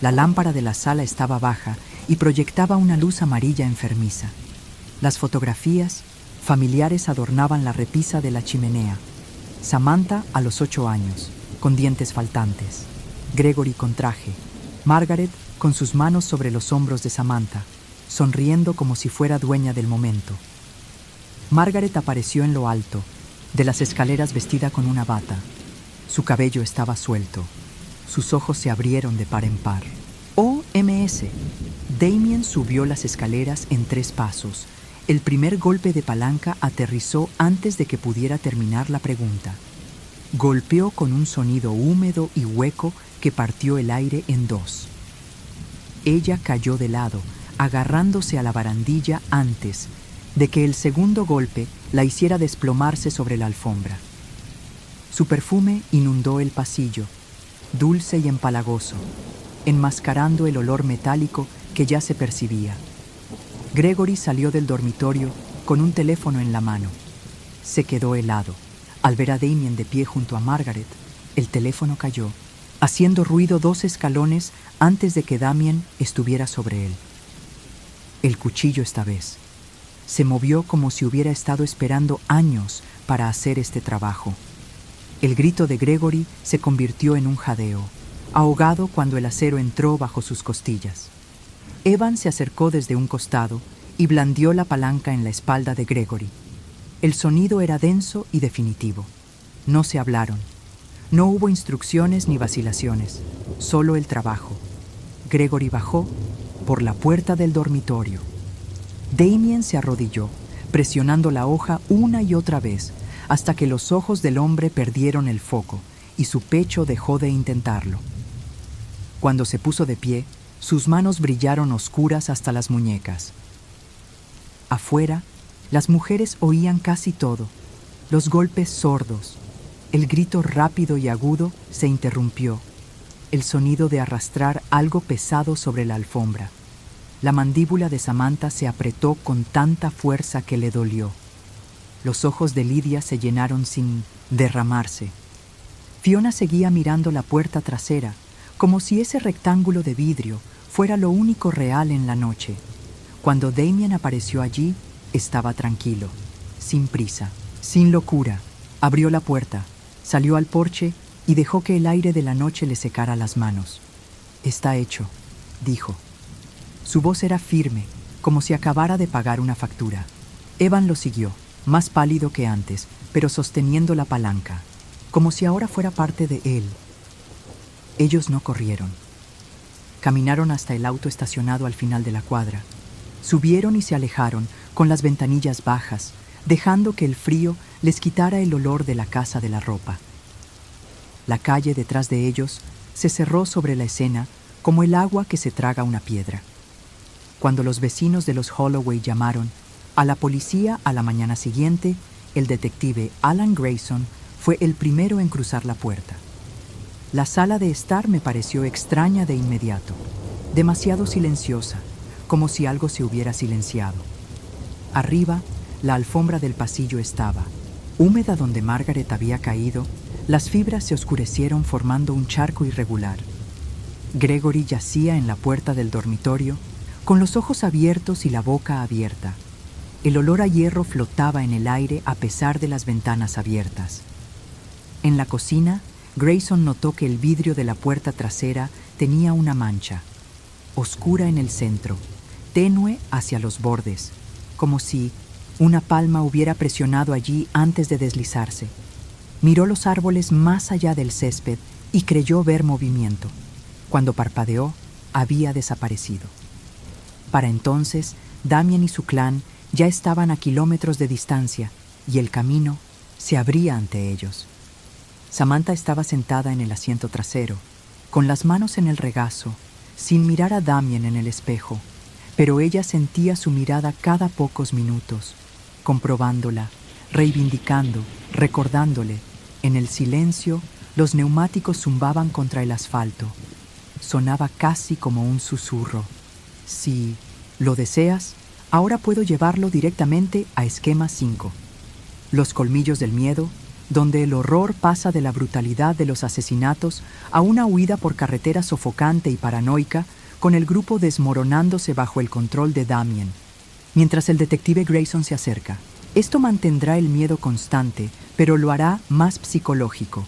La lámpara de la sala estaba baja y proyectaba una luz amarilla enfermiza. Las fotografías familiares adornaban la repisa de la chimenea. Samantha a los 8 años, con dientes faltantes. Gregory con traje. Margaret con sus manos sobre los hombros de Samantha, sonriendo como si fuera dueña del momento. Margaret apareció en lo alto de las escaleras vestida con una bata. Su cabello estaba suelto. Sus ojos se abrieron de par en par. OMS. Damien subió las escaleras en 3 pasos. El primer golpe de palanca aterrizó antes de que pudiera terminar la pregunta. Golpeó con un sonido húmedo y hueco que partió el aire en 2. Ella cayó de lado, agarrándose a la barandilla antes de que el segundo golpe la hiciera desplomarse sobre la alfombra. Su perfume inundó el pasillo, dulce y empalagoso, enmascarando el olor metálico que ya se percibía. Gregory salió del dormitorio con un teléfono en la mano. Se quedó helado. Al ver a Damien de pie junto a Margaret, el teléfono cayó, haciendo ruido 2 escalones antes de que Damien estuviera sobre él. El cuchillo esta vez. Se movió como si hubiera estado esperando años para hacer este trabajo. El grito de Gregory se convirtió en un jadeo, ahogado cuando el acero entró bajo sus costillas. Evan se acercó desde un costado y blandió la palanca en la espalda de Gregory. El sonido era denso y definitivo. No se hablaron. No hubo instrucciones ni vacilaciones, solo el trabajo. Gregory bajó por la puerta del dormitorio. Damien se arrodilló, presionando la hoja una y otra vez, hasta que los ojos del hombre perdieron el foco y su pecho dejó de intentarlo. Cuando se puso de pie, sus manos brillaron oscuras hasta las muñecas. Afuera, las mujeres oían casi todo, los golpes sordos. El grito rápido y agudo se interrumpió, el sonido de arrastrar algo pesado sobre la alfombra. La mandíbula de Samantha se apretó con tanta fuerza que le dolió. Los ojos de Lydia se llenaron sin derramarse. Fiona seguía mirando la puerta trasera, como si ese rectángulo de vidrio fuera lo único real en la noche. Cuando Damien apareció allí, estaba tranquilo, sin prisa, sin locura. Abrió la puerta, salió al porche y dejó que el aire de la noche le secara las manos. «Está hecho», dijo. Su voz era firme, como si acabara de pagar una factura. Evan lo siguió, más pálido que antes, pero sosteniendo la palanca, como si ahora fuera parte de él. Ellos no corrieron. Caminaron hasta el auto estacionado al final de la cuadra. Subieron y se alejaron, con las ventanillas bajas, dejando que el frío les quitara el olor de la casa de la ropa. La calle detrás de ellos se cerró sobre la escena como el agua que se traga una piedra. Cuando los vecinos de los Holloway llamaron a la policía a la mañana siguiente, el detective Alan Grayson fue el primero en cruzar la puerta. La sala de estar me pareció extraña de inmediato, demasiado silenciosa, como si algo se hubiera silenciado. Arriba, la alfombra del pasillo estaba, húmeda donde Margaret había caído, las fibras se oscurecieron formando un charco irregular. Gregory yacía en la puerta del dormitorio, con los ojos abiertos y la boca abierta. El olor a hierro flotaba en el aire a pesar de las ventanas abiertas. En la cocina, Grayson notó que el vidrio de la puerta trasera tenía una mancha, oscura en el centro, tenue hacia los bordes, como si una palma hubiera presionado allí antes de deslizarse. Miró los árboles más allá del césped y creyó ver movimiento. Cuando parpadeó, había desaparecido. Para entonces, Damien y su clan ya estaban a kilómetros de distancia y el camino se abría ante ellos. Samantha estaba sentada en el asiento trasero, con las manos en el regazo, sin mirar a Damien en el espejo, pero ella sentía su mirada cada pocos minutos, comprobándola, reivindicando, recordándole. En el silencio, los neumáticos zumbaban contra el asfalto. Sonaba casi como un susurro. Si lo deseas, ahora puedo llevarlo directamente a esquema 5. Los colmillos del miedo, donde el horror pasa de la brutalidad de los asesinatos a una huida por carretera sofocante y paranoica, con el grupo desmoronándose bajo el control de Damien. Mientras el detective Grayson se acerca, esto mantendrá el miedo constante, pero lo hará más psicológico.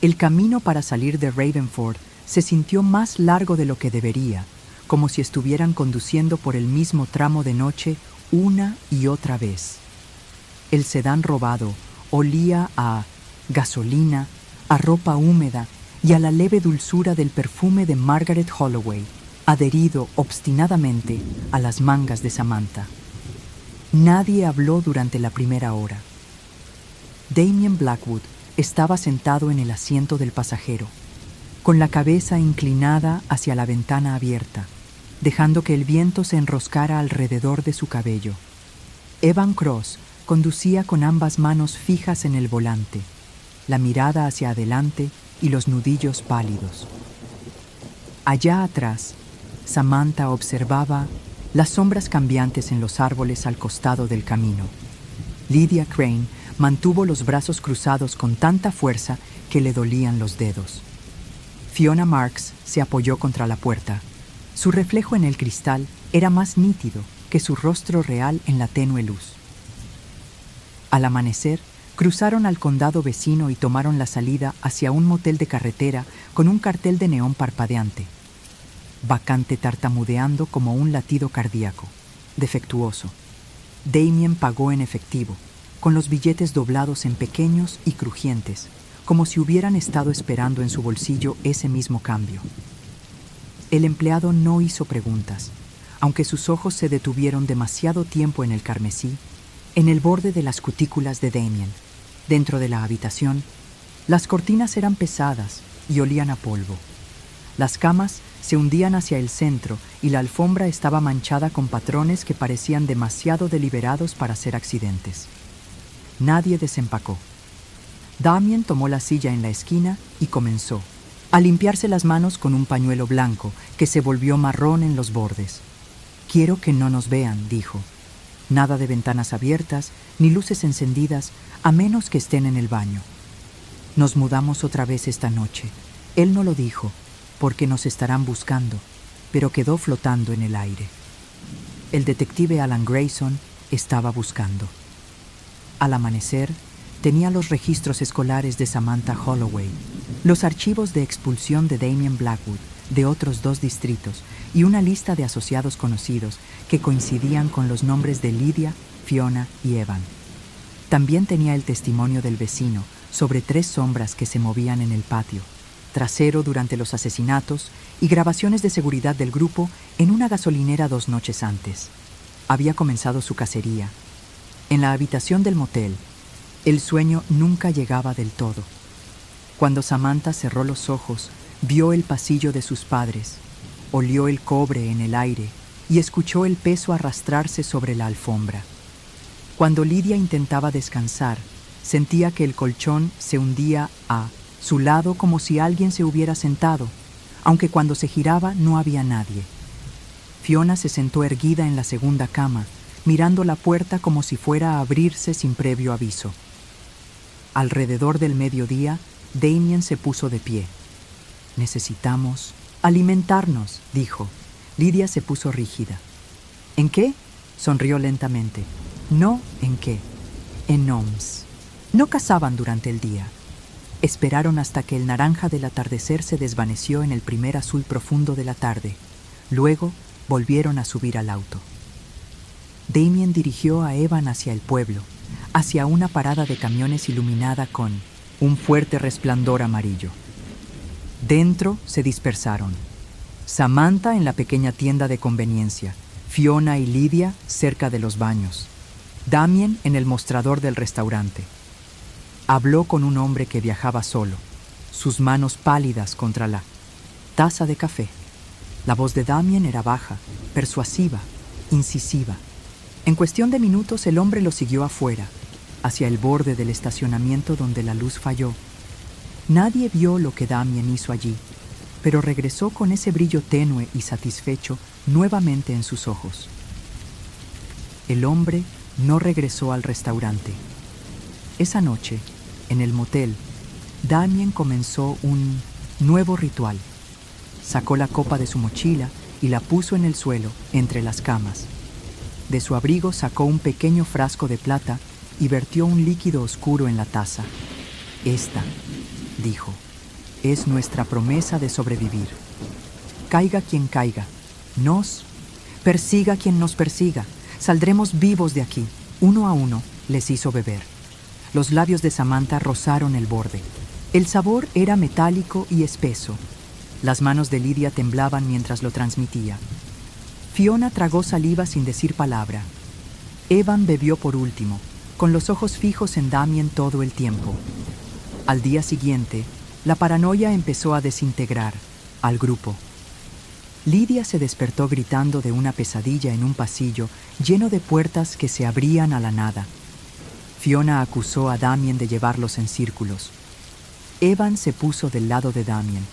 El camino para salir de Ravenford se sintió más largo de lo que debería, como si estuvieran conduciendo por el mismo tramo de noche una y otra vez. El sedán robado olía a gasolina, a ropa húmeda y a la leve dulzura del perfume de Margaret Holloway, adherido obstinadamente a las mangas de Samantha. Nadie habló durante la primera hora. Damien Blackwood estaba sentado en el asiento del pasajero, con la cabeza inclinada hacia la ventana abierta, dejando que el viento se enroscara alrededor de su cabello. Evan Cross conducía con ambas manos fijas en el volante, la mirada hacia adelante y los nudillos pálidos. Allá atrás, Samantha observaba las sombras cambiantes en los árboles al costado del camino. Lydia Crane mantuvo los brazos cruzados con tanta fuerza que le dolían los dedos. Fiona Marks se apoyó contra la puerta. Su reflejo en el cristal era más nítido que su rostro real en la tenue luz. Al amanecer, cruzaron al condado vecino y tomaron la salida hacia un motel de carretera con un cartel de neón parpadeante. Bacante tartamudeando como un latido cardíaco, defectuoso. Damien pagó en efectivo, con los billetes doblados en pequeños y crujientes, como si hubieran estado esperando en su bolsillo ese mismo cambio. El empleado no hizo preguntas, aunque sus ojos se detuvieron demasiado tiempo en el carmesí, en el borde de las cutículas de Damien. Dentro de la habitación, las cortinas eran pesadas y olían a polvo. Las camas se hundían hacia el centro y la alfombra estaba manchada con patrones que parecían demasiado deliberados para ser accidentes. Nadie desempacó. Damien tomó la silla en la esquina y comenzó a limpiarse las manos con un pañuelo blanco que se volvió marrón en los bordes. «Quiero que no nos vean», dijo. «Nada de ventanas abiertas ni luces encendidas, a menos que estén en el baño. Nos mudamos otra vez esta noche. Él no lo dijo, porque nos estarán buscando, pero quedó flotando en el aire». El detective Alan Grayson estaba buscando. Al amanecer, tenía los registros escolares de Samantha Holloway, los archivos de expulsión de Damien Blackwood, de otros 2 distritos, y una lista de asociados conocidos que coincidían con los nombres de Lydia, Fiona y Evan. También tenía el testimonio del vecino sobre 3 sombras que se movían en el patio trasero durante los asesinatos y grabaciones de seguridad del grupo en una gasolinera 2 noches antes. Había comenzado su cacería. En la habitación del motel, el sueño nunca llegaba del todo. Cuando Samantha cerró los ojos, vio el pasillo de sus padres, olió el cobre en el aire y escuchó el peso arrastrarse sobre la alfombra. Cuando Lydia intentaba descansar, sentía que el colchón se hundía a su lado como si alguien se hubiera sentado, aunque cuando se giraba no había nadie. Fiona se sentó erguida en la segunda cama, mirando la puerta como si fuera a abrirse sin previo aviso. Alrededor del mediodía, Damien se puso de pie. «Necesitamos alimentarnos», dijo. Lydia se puso rígida. «¿En qué?», sonrió lentamente. «No, ¿en qué?». «En Gnomes». No cazaban durante el día. Esperaron hasta que el naranja del atardecer se desvaneció en el primer azul profundo de la tarde. Luego volvieron a subir al auto. Damien dirigió a Evan hacia el pueblo, hacia una parada de camiones iluminada con un fuerte resplandor amarillo. Dentro se dispersaron. Samantha en la pequeña tienda de conveniencia, Fiona y Lydia cerca de los baños. Damien en el mostrador del restaurante. Habló con un hombre que viajaba solo, sus manos pálidas contra la taza de café. La voz de Damien era baja, persuasiva, incisiva. En cuestión de minutos el hombre lo siguió afuera, hacia el borde del estacionamiento donde la luz falló. Nadie vio lo que Damien hizo allí, pero regresó con ese brillo tenue y satisfecho nuevamente en sus ojos. El hombre no regresó al restaurante. Esa noche, en el motel, Damien comenzó un nuevo ritual. Sacó la copa de su mochila y la puso en el suelo, entre las camas. De su abrigo sacó un pequeño frasco de plata y vertió un líquido oscuro en la taza. Esta, dijo, es nuestra promesa de sobrevivir. Caiga quien caiga, persiga quien nos persiga, saldremos vivos de aquí. Uno a uno les hizo beber. Los labios de Samantha rozaron el borde. El sabor era metálico y espeso. Las manos de Lydia temblaban mientras lo transmitía. Fiona tragó saliva sin decir palabra. Evan bebió por último, con los ojos fijos en Damien todo el tiempo. Al día siguiente, la paranoia empezó a desintegrar al grupo. Lydia se despertó gritando de una pesadilla en un pasillo lleno de puertas que se abrían a la nada. Fiona acusó a Damien de llevarlos en círculos. Evan se puso del lado de Damien,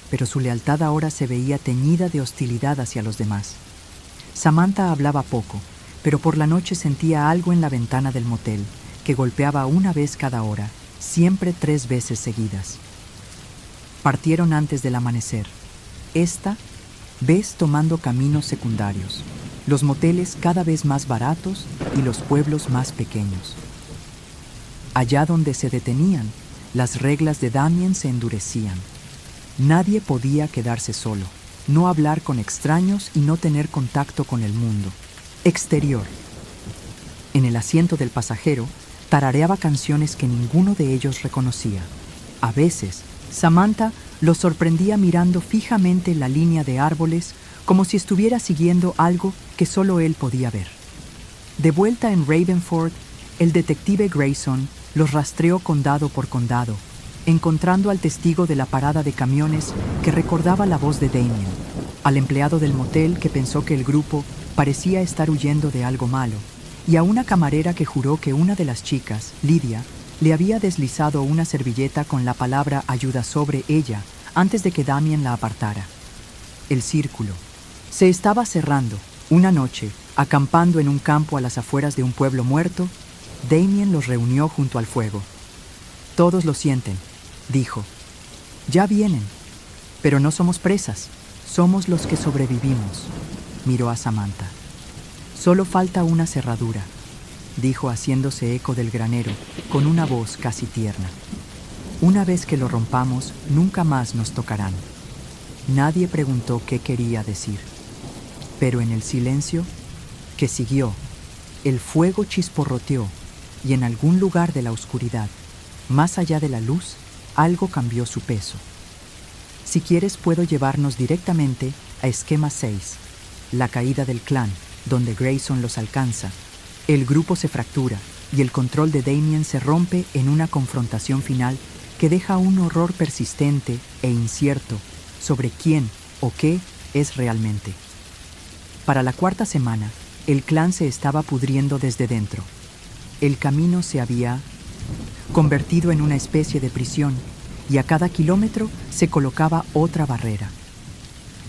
pero su lealtad ahora se veía teñida de hostilidad hacia los demás. Samantha hablaba poco, pero por la noche sentía algo en la ventana del motel, que golpeaba una vez cada hora, siempre 3 veces seguidas. Partieron antes del amanecer. Esta vez tomando caminos secundarios, los moteles cada vez más baratos y los pueblos más pequeños. Allá donde se detenían, las reglas de Damien se endurecían. Nadie podía quedarse solo, no hablar con extraños y no tener contacto con el mundo exterior. En el asiento del pasajero, tarareaba canciones que ninguno de ellos reconocía. A veces, Samantha los sorprendía mirando fijamente la línea de árboles como si estuviera siguiendo algo que solo él podía ver. De vuelta en Ravenford, el detective Grayson los rastreó condado por condado, encontrando al testigo de la parada de camiones que recordaba la voz de Damien, al empleado del motel que pensó que el grupo parecía estar huyendo de algo malo, y a una camarera que juró que una de las chicas, Lydia, le había deslizado una servilleta con la palabra ayuda sobre ella antes de que Damien la apartara. El círculo se estaba cerrando. Una noche, acampando en un campo a las afueras de un pueblo muerto, Damien los reunió junto al fuego. Todos lo sienten, dijo. Ya vienen, pero no somos presas, somos los que sobrevivimos. Miró a Samantha. Solo falta una cerradura, dijo haciéndose eco del granero, con una voz casi tierna. Una vez que lo rompamos, nunca más nos tocarán. Nadie preguntó qué quería decir. Pero en el silencio que siguió, el fuego chisporroteó y en algún lugar de la oscuridad, más allá de la luz, algo cambió su peso. Si quieres, puedo llevarnos directamente a Esquema 6, la caída del clan, donde Grayson los alcanza. El grupo se fractura y el control de Damien se rompe en una confrontación final que deja un horror persistente e incierto sobre quién o qué es realmente. Para la 4ª semana, el clan se estaba pudriendo desde dentro. El camino se había convertido en una especie de prisión y a cada kilómetro se colocaba otra barrera.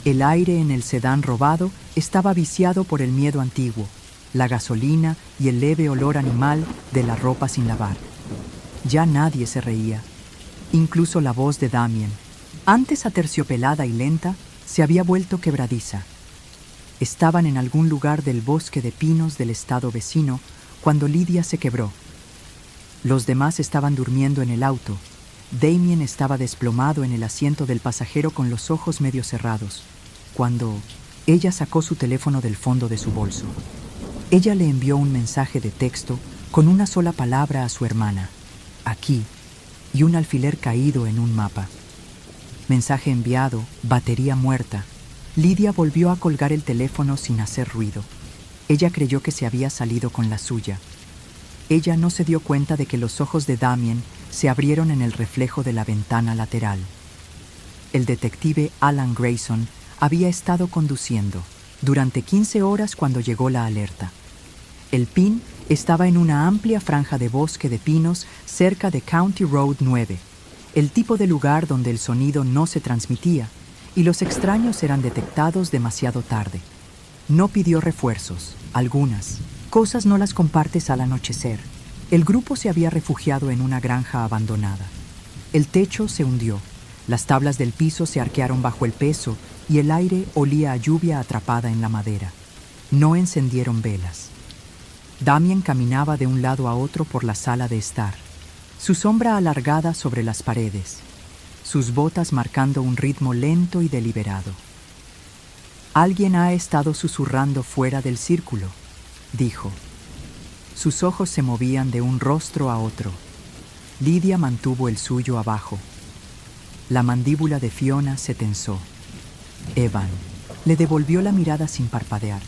El aire en el sedán robado estaba viciado por el miedo antiguo, la gasolina y el leve olor animal de la ropa sin lavar. Ya nadie se reía. Incluso la voz de Damien, antes aterciopelada y lenta, se había vuelto quebradiza. Estaban en algún lugar del bosque de pinos del estado vecino cuando Lydia se quebró. Los demás estaban durmiendo en el auto. Damien estaba desplomado en el asiento del pasajero con los ojos medio cerrados, cuando ella sacó su teléfono del fondo de su bolso. Ella le envió un mensaje de texto con una sola palabra a su hermana, aquí, y un alfiler caído en un mapa. Mensaje enviado, batería muerta. Lydia volvió a colgar el teléfono sin hacer ruido. Ella creyó que se había salido con la suya. Ella no se dio cuenta de que los ojos de Damien se abrieron en el reflejo de la ventana lateral. El detective Alan Grayson había estado conduciendo durante 15 horas cuando llegó la alerta. El PIN estaba en una amplia franja de bosque de pinos cerca de County Road 9, el tipo de lugar donde el sonido no se transmitía y los extraños eran detectados demasiado tarde. No pidió refuerzos, algunas cosas no las compartes al anochecer. El grupo se había refugiado en una granja abandonada. El techo se hundió, las tablas del piso se arquearon bajo el peso y el aire olía a lluvia atrapada en la madera. No encendieron velas. Damien caminaba de un lado a otro por la sala de estar, su sombra alargada sobre las paredes, sus botas marcando un ritmo lento y deliberado. Alguien ha estado susurrando fuera del círculo, dijo. Sus ojos se movían de un rostro a otro. Lydia mantuvo el suyo abajo. La mandíbula de Fiona se tensó. Evan le devolvió la mirada sin parpadear.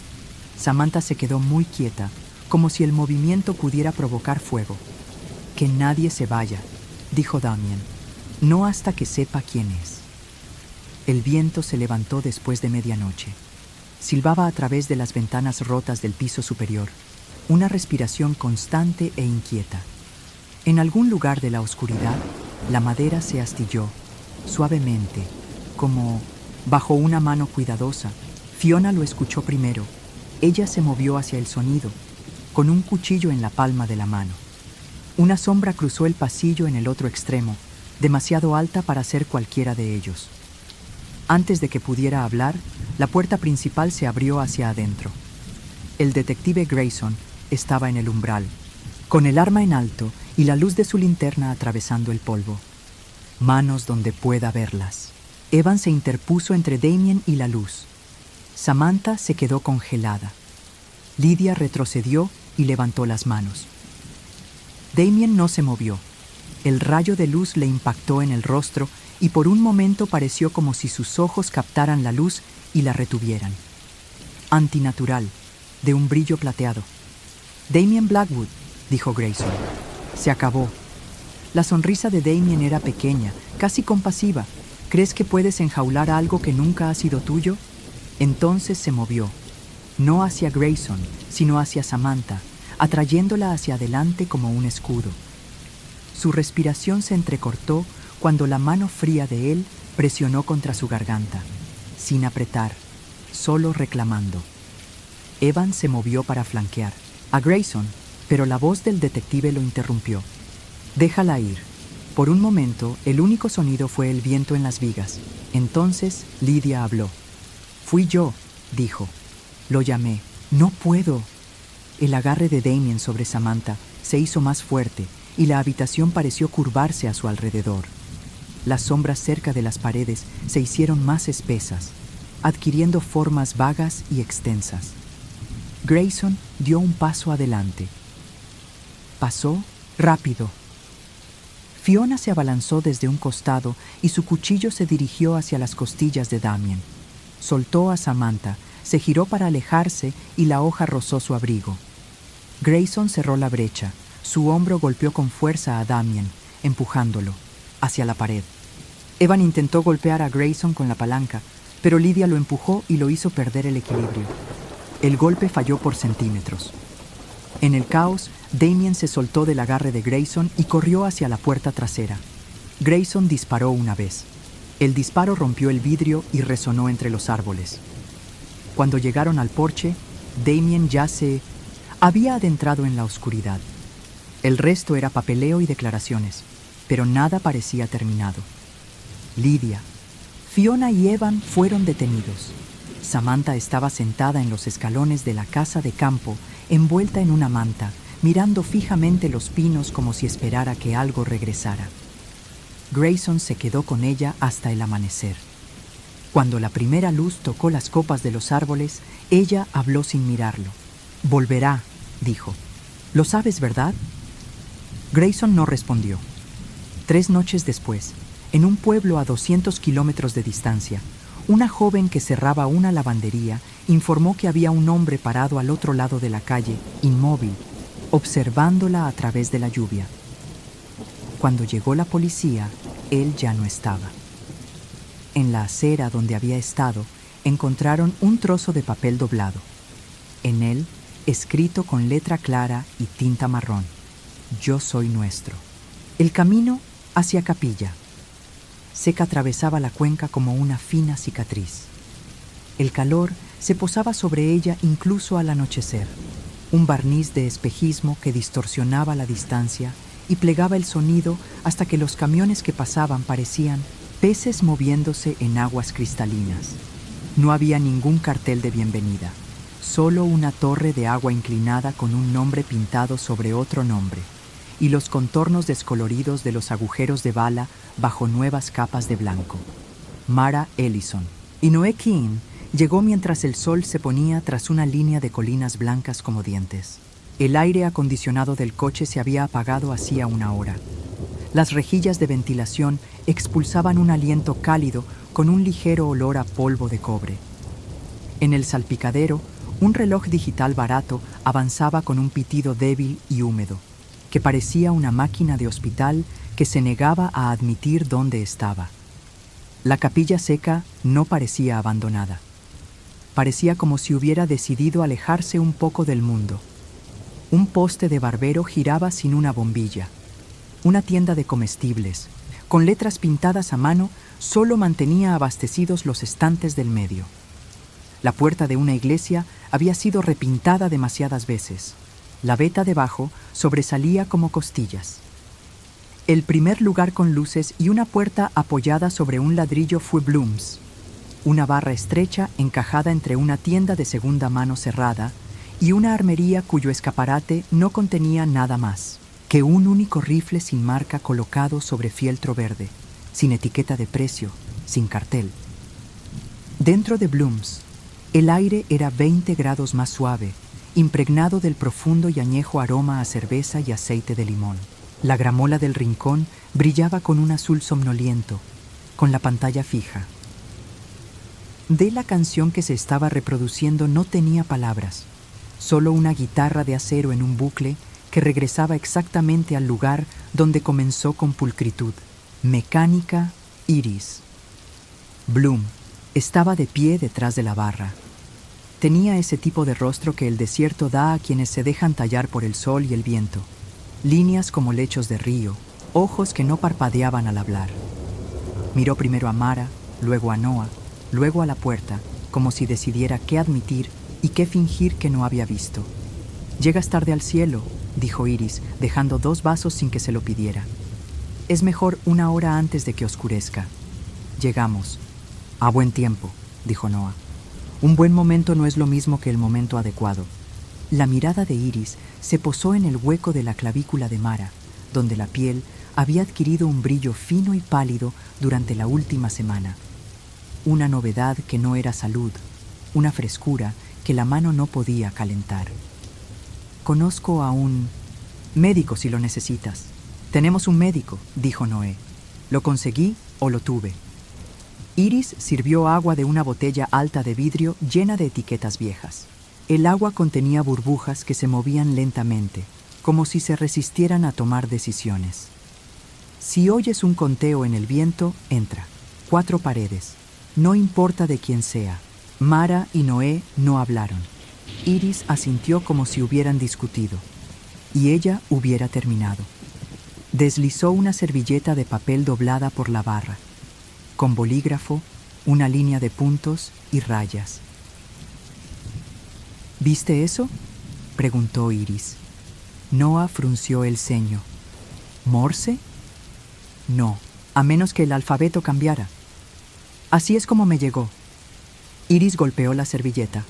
Samantha se quedó muy quieta, como si el movimiento pudiera provocar fuego. Que nadie se vaya, dijo Damien, no hasta que sepa quién es. El viento se levantó después de medianoche. Silbaba a través de las ventanas rotas del piso superior, una respiración constante e inquieta. En algún lugar de la oscuridad, la madera se astilló, suavemente, como bajo una mano cuidadosa. Fiona lo escuchó primero. Ella se movió hacia el sonido, con un cuchillo en la palma de la mano. Una sombra cruzó el pasillo en el otro extremo, demasiado alta para ser cualquiera de ellos. Antes de que pudiera hablar, la puerta principal se abrió hacia adentro. El detective Grayson estaba en el umbral, con el arma en alto y la luz de su linterna atravesando el polvo. Manos donde pueda verlas. Evan se interpuso entre Damien y la luz. Samantha se quedó congelada. Lydia retrocedió y levantó las manos. Damien no se movió. El rayo de luz le impactó en el rostro y por un momento pareció como si sus ojos captaran la luz y la retuvieran. Antinatural, de un brillo plateado. Damien Blackwood, dijo Grayson. Se acabó. La sonrisa de Damien era pequeña, casi compasiva. ¿Crees que puedes enjaular algo que nunca ha sido tuyo? Entonces se movió, no hacia Grayson, sino hacia Samantha, atrayéndola hacia adelante como un escudo. Su respiración se entrecortó cuando la mano fría de él presionó contra su garganta, sin apretar, solo reclamando. Evan se movió para flanquear a Grayson, pero la voz del detective lo interrumpió. Déjala ir. Por un momento, el único sonido fue el viento en las vigas. Entonces, Lydia habló. Fui yo, dijo. Lo llamé. No puedo. El agarre de Damien sobre Samantha se hizo más fuerte y la habitación pareció curvarse a su alrededor. Las sombras cerca de las paredes se hicieron más espesas, adquiriendo formas vagas y extensas. Grayson dio un paso adelante. Pasó rápido. Fiona se abalanzó desde un costado y su cuchillo se dirigió hacia las costillas de Damien. Soltó a Samantha, se giró para alejarse y la hoja rozó su abrigo. Grayson cerró la brecha. Su hombro golpeó con fuerza a Damien, empujándolo hacia la pared. Evan intentó golpear a Grayson con la palanca, pero Lydia lo empujó y lo hizo perder el equilibrio. El golpe falló por centímetros. En el caos, Damien se soltó del agarre de Grayson y corrió hacia la puerta trasera. Grayson disparó una vez. El disparo rompió el vidrio y resonó entre los árboles. Cuando llegaron al porche, Damien ya se había adentrado en la oscuridad. El resto era papeleo y declaraciones, pero nada parecía terminado. Lydia, Fiona y Evan fueron detenidos. Samantha estaba sentada en los escalones de la casa de campo, envuelta en una manta, mirando fijamente los pinos como si esperara que algo regresara. Grayson se quedó con ella hasta el amanecer. Cuando la primera luz tocó las copas de los árboles, ella habló sin mirarlo. Volverá, dijo. ¿Lo sabes, verdad? Grayson no respondió. 3 noches después, en un pueblo a 200 kilómetros de distancia, una joven que cerraba una lavandería informó que había un hombre parado al otro lado de la calle, inmóvil, observándola a través de la lluvia. Cuando llegó la policía, él ya no estaba. En la acera donde había estado, encontraron un trozo de papel doblado. En él, escrito con letra clara y tinta marrón: Yo soy nuestro. El camino hacia Capilla. Seca atravesaba la cuenca como una fina cicatriz. El calor se posaba sobre ella incluso al anochecer, un barniz de espejismo que distorsionaba la distancia y plegaba el sonido hasta que los camiones que pasaban parecían peces moviéndose en aguas cristalinas. No había ningún cartel de bienvenida, solo una torre de agua inclinada con un nombre pintado sobre otro nombre, y los contornos descoloridos de los agujeros de bala bajo nuevas capas de blanco. Mara Ellison. Y Noé Keane llegó mientras el sol se ponía tras una línea de colinas blancas como dientes. El aire acondicionado del coche se había apagado hacía una hora. Las rejillas de ventilación expulsaban un aliento cálido con un ligero olor a polvo de cobre. En el salpicadero, un reloj digital barato avanzaba con un pitido débil y húmedo, que parecía una máquina de hospital que se negaba a admitir dónde estaba. La capilla seca no parecía abandonada. Parecía como si hubiera decidido alejarse un poco del mundo. Un poste de barbero giraba sin una bombilla. Una tienda de comestibles, con letras pintadas a mano, solo mantenía abastecidos los estantes del medio. La puerta de una iglesia había sido repintada demasiadas veces. La veta debajo sobresalía como costillas. El primer lugar con luces y una puerta apoyada sobre un ladrillo fue Bloom's, una barra estrecha encajada entre una tienda de segunda mano cerrada y una armería cuyo escaparate no contenía nada más que un único rifle sin marca colocado sobre fieltro verde, sin etiqueta de precio, sin cartel. Dentro de Bloom's, el aire era 20 grados más suave, impregnado del profundo y añejo aroma a cerveza y aceite de limón. La gramola del rincón brillaba con un azul somnoliento, con la pantalla fija. De la canción que se estaba reproduciendo no tenía palabras, solo una guitarra de acero en un bucle que regresaba exactamente al lugar donde comenzó con pulcritud. Mecánica Iris. Bloom estaba de pie detrás de la barra. Tenía ese tipo de rostro que el desierto da a quienes se dejan tallar por el sol y el viento. Líneas como lechos de río, ojos que no parpadeaban al hablar. Miró primero a Mara, luego a Noah, luego a la puerta, como si decidiera qué admitir y qué fingir que no había visto. «Llegas tarde al cielo», dijo Iris, dejando 2 vasos sin que se lo pidiera. «Es mejor 1 hora antes de que oscurezca». «Llegamos». «A buen tiempo», dijo Noah. «Un buen momento no es lo mismo que el momento adecuado». La mirada de Iris se posó en el hueco de la clavícula de Mara, donde la piel había adquirido un brillo fino y pálido durante la última semana. Una novedad que no era salud, una frescura que la mano no podía calentar. «Conozco a un médico si lo necesitas». «Tenemos un médico», dijo Noé. «Lo conseguí o lo tuve». Iris sirvió agua de una botella alta de vidrio llena de etiquetas viejas. El agua contenía burbujas que se movían lentamente, como si se resistieran a tomar decisiones. Si oyes un conteo en el viento, entra. 4 paredes. No importa de quién sea. Mara y Noé no hablaron. Iris asintió como si hubieran discutido, y ella hubiera terminado. Deslizó una servilleta de papel doblada por la barra, con bolígrafo, una línea de puntos y rayas. «¿Viste eso?», preguntó Iris. Noah frunció el ceño. «¿Morse?». «No, a menos que el alfabeto cambiara. Así es como me llegó». Iris golpeó la servilleta.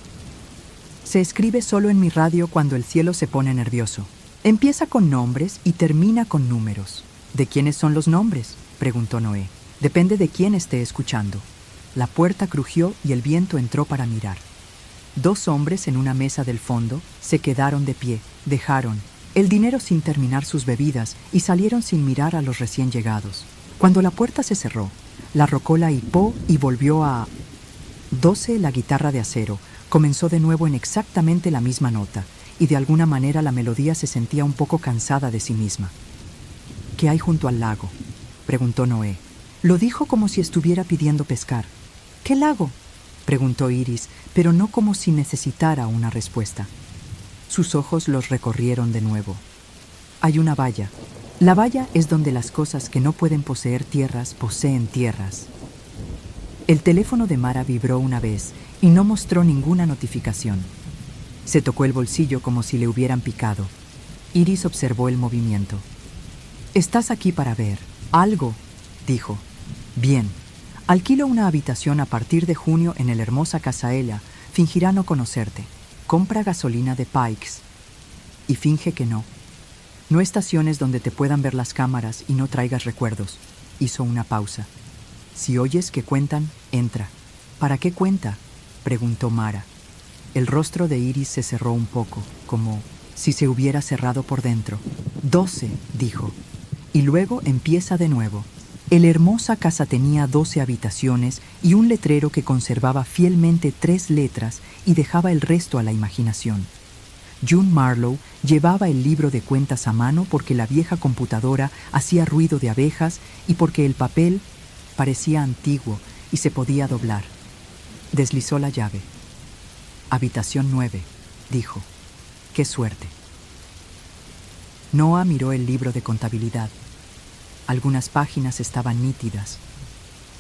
«Se escribe solo en mi radio cuando el cielo se pone nervioso. Empieza con nombres y termina con números». «¿De quiénes son los nombres?», preguntó Noé. «Depende de quién esté escuchando». La puerta crujió y el viento entró para mirar. 2 hombres en una mesa del fondo se quedaron de pie, dejaron el dinero sin terminar sus bebidas y salieron sin mirar a los recién llegados. Cuando la puerta se cerró, la rocola hipó y volvió a 12, la guitarra de acero, comenzó de nuevo en exactamente la misma nota, y de alguna manera la melodía se sentía un poco cansada de sí misma. ¿Qué hay junto al lago?, preguntó Noé. Lo dijo como si estuviera pidiendo pescar. ¿Qué lago?, preguntó Iris, pero no como si necesitara una respuesta. Sus ojos los recorrieron de nuevo. Hay una valla. La valla es donde las cosas que no pueden poseer tierras poseen tierras. El teléfono de Mara vibró una vez y no mostró ninguna notificación. Se tocó el bolsillo como si le hubieran picado. Iris observó el movimiento. «Estás aquí para ver algo», dijo. «Bien. Alquilo una habitación a partir de junio en el hermosa casa Ella. Fingirá no conocerte. Compra gasolina de Pikes. Y finge que no. No estaciones donde te puedan ver las cámaras y no traigas recuerdos». Hizo una pausa. «Si oyes que cuentan, entra». «¿Para qué cuenta?», preguntó Mara. El rostro de Iris se cerró un poco, como si se hubiera cerrado por dentro. 12, dijo. Y luego empieza de nuevo. La hermosa casa tenía 12 habitaciones y un letrero que conservaba fielmente 3 letras y dejaba el resto a la imaginación. June Marlowe llevaba el libro de cuentas a mano porque la vieja computadora hacía ruido de abejas y porque el papel parecía antiguo y se podía doblar. Deslizó la llave. «Habitación 9», dijo. «Qué suerte». Noah miró el libro de contabilidad. Algunas páginas estaban nítidas.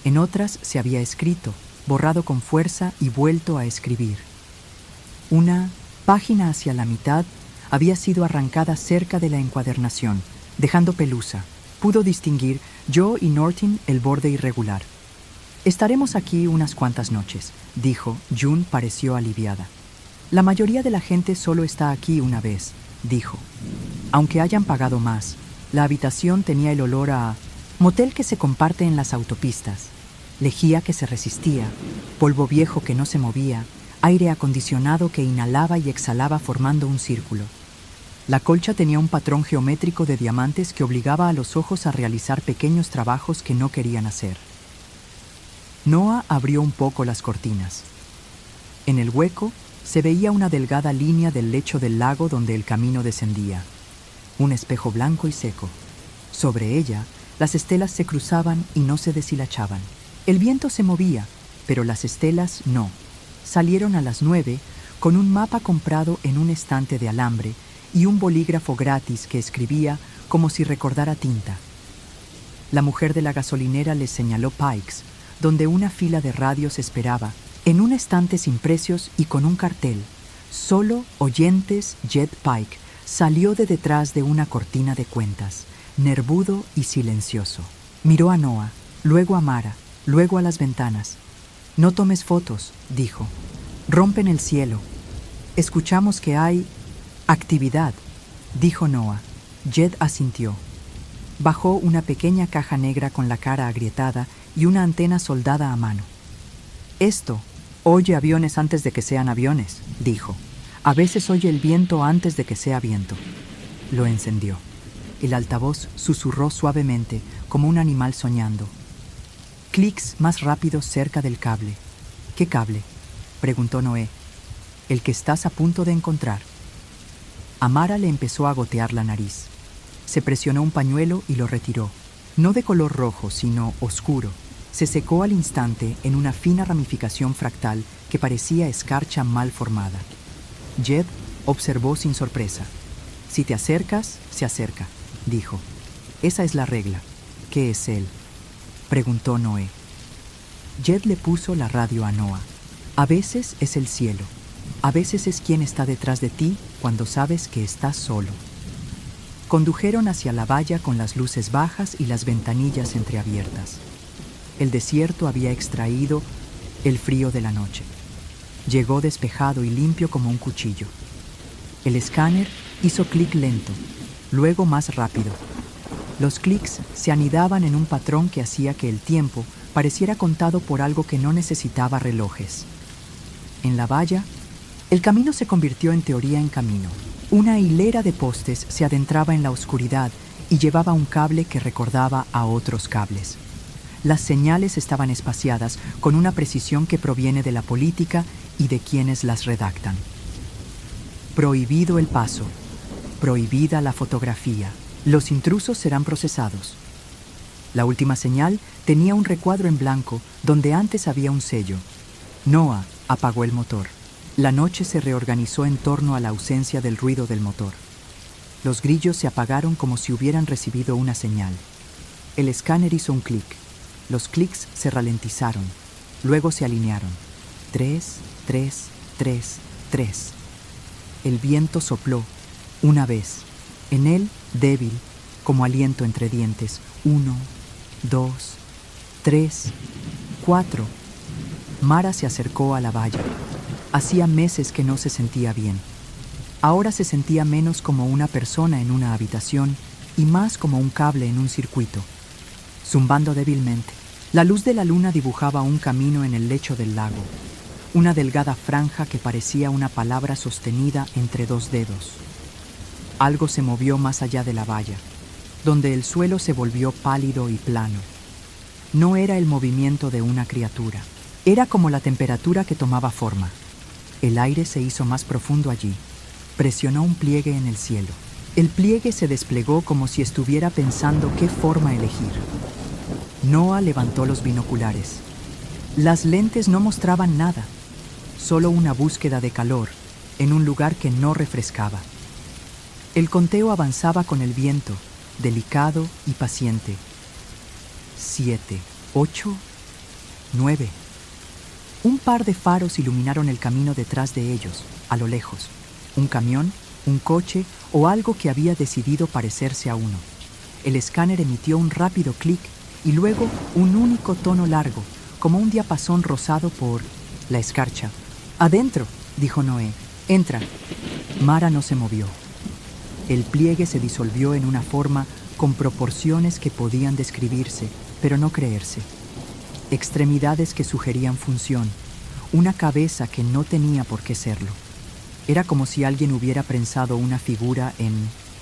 En otras se había escrito, borrado con fuerza y vuelto a escribir. Una página hacia la mitad había sido arrancada cerca de la encuadernación, dejando pelusa. Pudo distinguir Joe y Norton el borde irregular. «Estaremos aquí unas cuantas noches», dijo. June pareció aliviada. «La mayoría de la gente solo está aquí una vez», dijo. «Aunque hayan pagado más, la habitación tenía el olor a motel que se comparte en las autopistas, lejía que se resistía, polvo viejo que no se movía, aire acondicionado que inhalaba y exhalaba formando un círculo. La colcha tenía un patrón geométrico de diamantes que obligaba a los ojos a realizar pequeños trabajos que no querían hacer». Noah abrió un poco las cortinas. En el hueco se veía una delgada línea del lecho del lago donde el camino descendía. Un espejo blanco y seco. Sobre ella, las estelas se cruzaban y no se deshilachaban. El viento se movía, pero las estelas no. Salieron a las 9 con un mapa comprado en un estante de alambre y un bolígrafo gratis que escribía como si recordara tinta. La mujer de la gasolinera les señaló Pikes, donde una fila de radios esperaba, en un estante sin precios y con un cartel. «Solo oyentes Jed Pike», salió de detrás de una cortina de cuentas, nervudo y silencioso. Miró a Noah, luego a Mara, luego a las ventanas. «No tomes fotos», dijo. «Rompen el cielo. Escuchamos que hay actividad», dijo Noah. Jed asintió. Bajó una pequeña caja negra con la cara agrietada y una antena soldada a mano. «Esto oye aviones antes de que sean aviones», dijo. «A veces oye el viento antes de que sea viento». Lo encendió. El altavoz susurró suavemente, como un animal soñando. Clics más rápidos cerca del cable. «¿Qué cable?», preguntó Noé. «El que estás a punto de encontrar». A Mara le empezó a gotear la nariz. Se presionó un pañuelo y lo retiró. No de color rojo, sino oscuro. Se secó al instante en una fina ramificación fractal que parecía escarcha mal formada. Jed observó sin sorpresa. «Si te acercas, se acerca», dijo. «Esa es la regla». «¿Qué es él?», preguntó Noé. Jed le puso la radio a Noah. «A veces es el cielo. A veces es quien está detrás de ti cuando sabes que estás solo». Condujeron hacia la valla con las luces bajas y las ventanillas entreabiertas. El desierto había extraído el frío de la noche. Llegó despejado y limpio como un cuchillo. El escáner hizo clic lento, luego más rápido. Los clics se anidaban en un patrón que hacía que el tiempo pareciera contado por algo que no necesitaba relojes. En la valla, el camino se convirtió en teoría en camino. Una hilera de postes se adentraba en la oscuridad y llevaba un cable que recordaba a otros cables. Las señales estaban espaciadas con una precisión que proviene de la política y de quienes las redactan. Prohibido el paso. Prohibida la fotografía. Los intrusos serán procesados. La última señal tenía un recuadro en blanco donde antes había un sello. Noah apagó el motor. La noche se reorganizó en torno a la ausencia del ruido del motor. Los grillos se apagaron como si hubieran recibido una señal. El escáner hizo un clic. Los clics se ralentizaron. Luego se alinearon. 3, 3, 3, 3. El viento sopló, una vez. En él, débil, como aliento entre dientes. 1, 2, 3, 4. Mara se acercó a la valla. Hacía meses que no se sentía bien. Ahora se sentía menos como una persona en una habitación y más como un cable en un circuito. Zumbando débilmente, la luz de la luna dibujaba un camino en el lecho del lago, una delgada franja que parecía una palabra sostenida entre dos dedos. Algo se movió más allá de la valla, donde el suelo se volvió pálido y plano. No era el movimiento de una criatura, era como la temperatura que tomaba forma. El aire se hizo más profundo allí. Presionó un pliegue en el cielo. El pliegue se desplegó como si estuviera pensando qué forma elegir. Noah levantó los binoculares. Las lentes no mostraban nada, solo una búsqueda de calor en un lugar que no refrescaba. El conteo avanzaba con el viento, delicado y paciente. 7, 8, 9. Un par de faros iluminaron el camino detrás de ellos, a lo lejos. Un camión, un coche o algo que había decidido parecerse a uno. El escáner emitió un rápido clic y luego un único tono largo, como un diapasón rozado por la escarcha. «Adentro», dijo Noé. «Entra». Mara no se movió. El pliegue se disolvió en una forma con proporciones que podían describirse, pero no creerse. Extremidades que sugerían función, una cabeza que no tenía por qué serlo. Era como si alguien hubiera prensado una figura en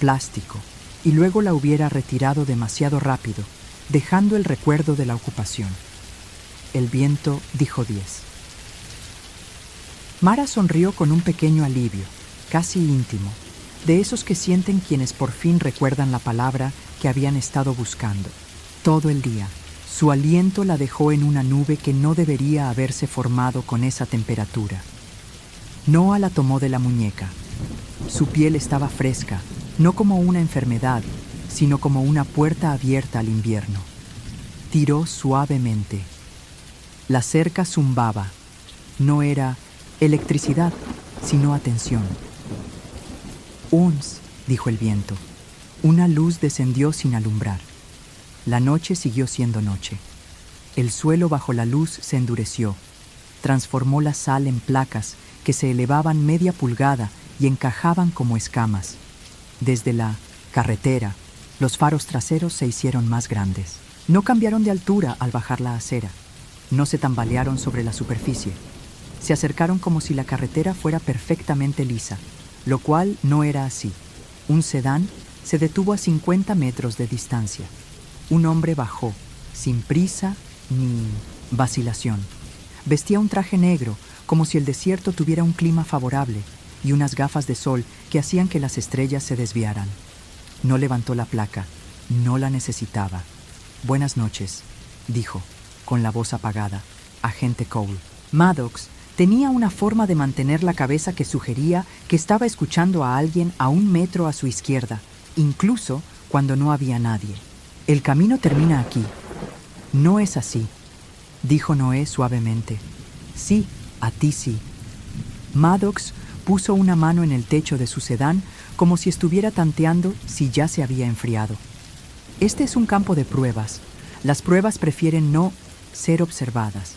plástico y luego la hubiera retirado demasiado rápido, dejando el recuerdo de la ocupación. El viento dijo 10. Mara sonrió con un pequeño alivio, casi íntimo, de esos que sienten quienes por fin recuerdan la palabra que habían estado buscando. Todo el día, su aliento la dejó en una nube que no debería haberse formado con esa temperatura. Noah la tomó de la muñeca. Su piel estaba fresca, no como una enfermedad, sino como una puerta abierta al invierno. Tiró suavemente. La cerca zumbaba. No era electricidad, sino atención. «Uns», dijo el viento. Una luz descendió sin alumbrar. La noche siguió siendo noche. El suelo bajo la luz se endureció. Transformó la sal en placas que se elevaban media pulgada y encajaban como escamas. Desde la carretera, los faros traseros se hicieron más grandes. No cambiaron de altura al bajar la acera. No se tambalearon sobre la superficie. Se acercaron como si la carretera fuera perfectamente lisa, lo cual no era así. Un sedán se detuvo a 50 metros de distancia. Un hombre bajó, sin prisa ni vacilación. Vestía un traje negro, como si el desierto tuviera un clima favorable, y unas gafas de sol que hacían que las estrellas se desviaran. No levantó la placa, no la necesitaba. «Buenas noches», dijo, con la voz apagada, agente Cole. Maddox tenía una forma de mantener la cabeza que sugería que estaba escuchando a alguien a 1 metro a su izquierda, incluso cuando no había nadie. «El camino termina aquí». «No es así», dijo Noé suavemente. «Sí, a ti sí». Maddox puso una mano en el techo de su sedán como si estuviera tanteando si ya se había enfriado. «Este es un campo de pruebas. Las pruebas prefieren no ser observadas.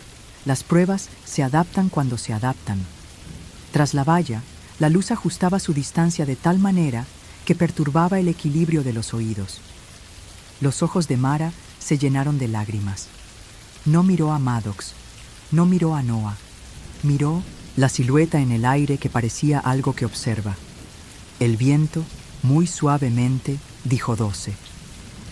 Las pruebas se adaptan cuando se adaptan». Tras la valla, la luz ajustaba su distancia de tal manera que perturbaba el equilibrio de los oídos. Los ojos de Mara se llenaron de lágrimas. No miró a Maddox, no miró a Noah, miró la silueta en el aire que parecía algo que observa. El viento, muy suavemente, dijo 12.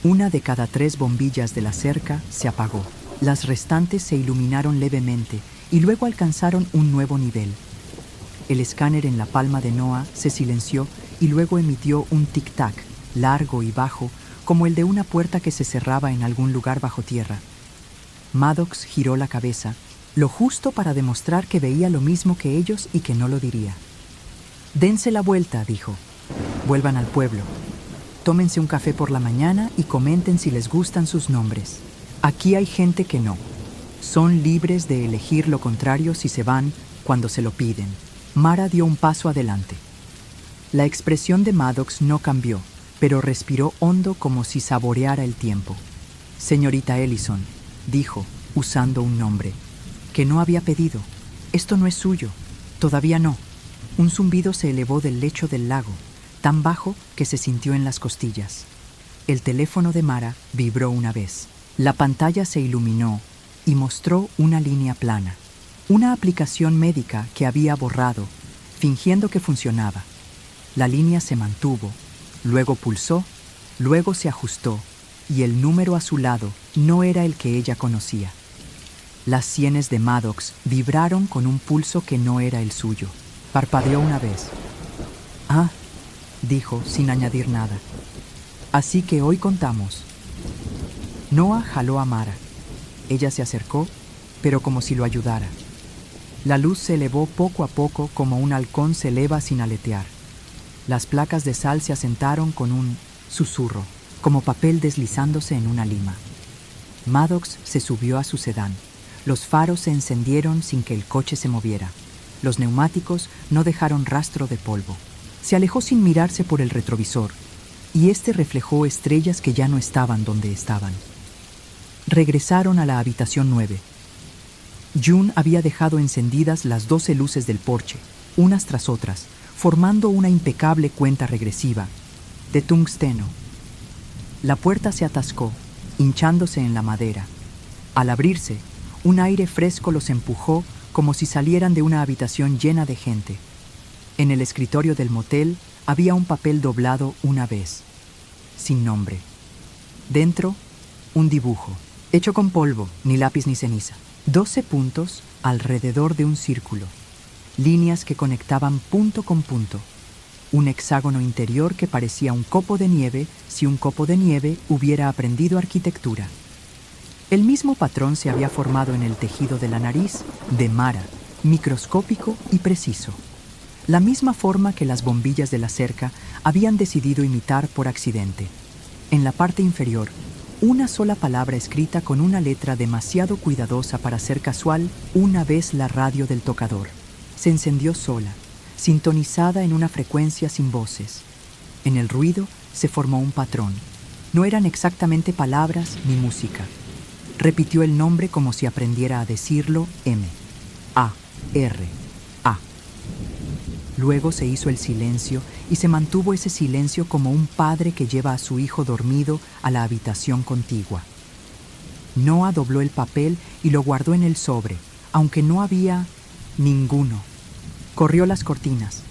1 de cada 3 bombillas de la cerca se apagó. Las restantes se iluminaron levemente y luego alcanzaron un nuevo nivel. El escáner en la palma de Noah se silenció y luego emitió un tic-tac, largo y bajo, como el de una puerta que se cerraba en algún lugar bajo tierra. Maddox giró la cabeza, lo justo para demostrar que veía lo mismo que ellos y que no lo diría. «Dense la vuelta», dijo. «Vuelvan al pueblo. Tómense un café por la mañana y comenten si les gustan sus nombres. Aquí hay gente que no. Son libres de elegir lo contrario si se van cuando se lo piden». Mara dio un paso adelante. La expresión de Maddox no cambió, pero respiró hondo como si saboreara el tiempo. «Señorita Ellison», dijo, usando un nombre, que no había pedido. «Esto no es suyo. Todavía no». Un zumbido se elevó del lecho del lago, tan bajo que se sintió en las costillas. El teléfono de Mara vibró una vez. La pantalla se iluminó y mostró una línea plana. Una aplicación médica que había borrado, fingiendo que funcionaba. La línea se mantuvo, luego pulsó, luego se ajustó, y el número a su lado no era el que ella conocía. Las sienes de Maddox vibraron con un pulso que no era el suyo. Parpadeó una vez. «Ah», dijo sin añadir nada. «Así que hoy contamos». Noah jaló a Mara. Ella se acercó, pero como si lo ayudara. La luz se elevó poco a poco como un halcón se eleva sin aletear. Las placas de sal se asentaron con un susurro, como papel deslizándose en una lima. Maddox se subió a su sedán. Los faros se encendieron sin que el coche se moviera. Los neumáticos no dejaron rastro de polvo. Se alejó sin mirarse por el retrovisor, y este reflejó estrellas que ya no estaban donde estaban. Regresaron a la habitación 9. June había dejado encendidas las 12 luces del porche, unas tras otras, formando una impecable cuenta regresiva, de tungsteno. La puerta se atascó, hinchándose en la madera. Al abrirse, un aire fresco los empujó como si salieran de una habitación llena de gente. En el escritorio del motel había un papel doblado una vez, sin nombre. Dentro, un dibujo, hecho con polvo, ni lápiz ni ceniza. 12 puntos alrededor de un círculo, líneas que conectaban punto con punto. Un hexágono interior que parecía un copo de nieve si un copo de nieve hubiera aprendido arquitectura. El mismo patrón se había formado en el tejido de la nariz de Mara, microscópico y preciso. La misma forma que las bombillas de la cerca habían decidido imitar por accidente. En la parte inferior, una sola palabra escrita con una letra demasiado cuidadosa para ser casual, una vez la radio del tocador. Se encendió sola, sintonizada en una frecuencia sin voces. En el ruido se formó un patrón. No eran exactamente palabras ni música. Repitió el nombre como si aprendiera a decirlo: M, A, R, A. Luego se hizo el silencio y se mantuvo ese silencio como un padre que lleva a su hijo dormido a la habitación contigua. Noah dobló el papel y lo guardó en el sobre, aunque no había ninguno. Corrió las cortinas.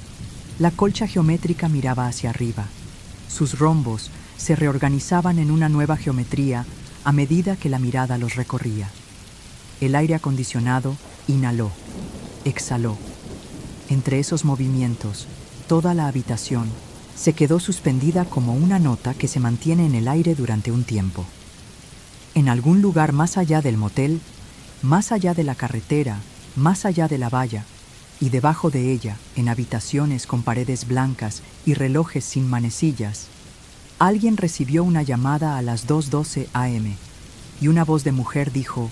La colcha geométrica miraba hacia arriba. Sus rombos se reorganizaban en una nueva geometría a medida que la mirada los recorría. El aire acondicionado inhaló, exhaló. Entre esos movimientos, toda la habitación se quedó suspendida como una nota que se mantiene en el aire durante un tiempo. En algún lugar más allá del motel, más allá de la carretera, más allá de la valla, y debajo de ella, en habitaciones con paredes blancas y relojes sin manecillas, alguien recibió una llamada a las 2:12 a.m. y una voz de mujer dijo,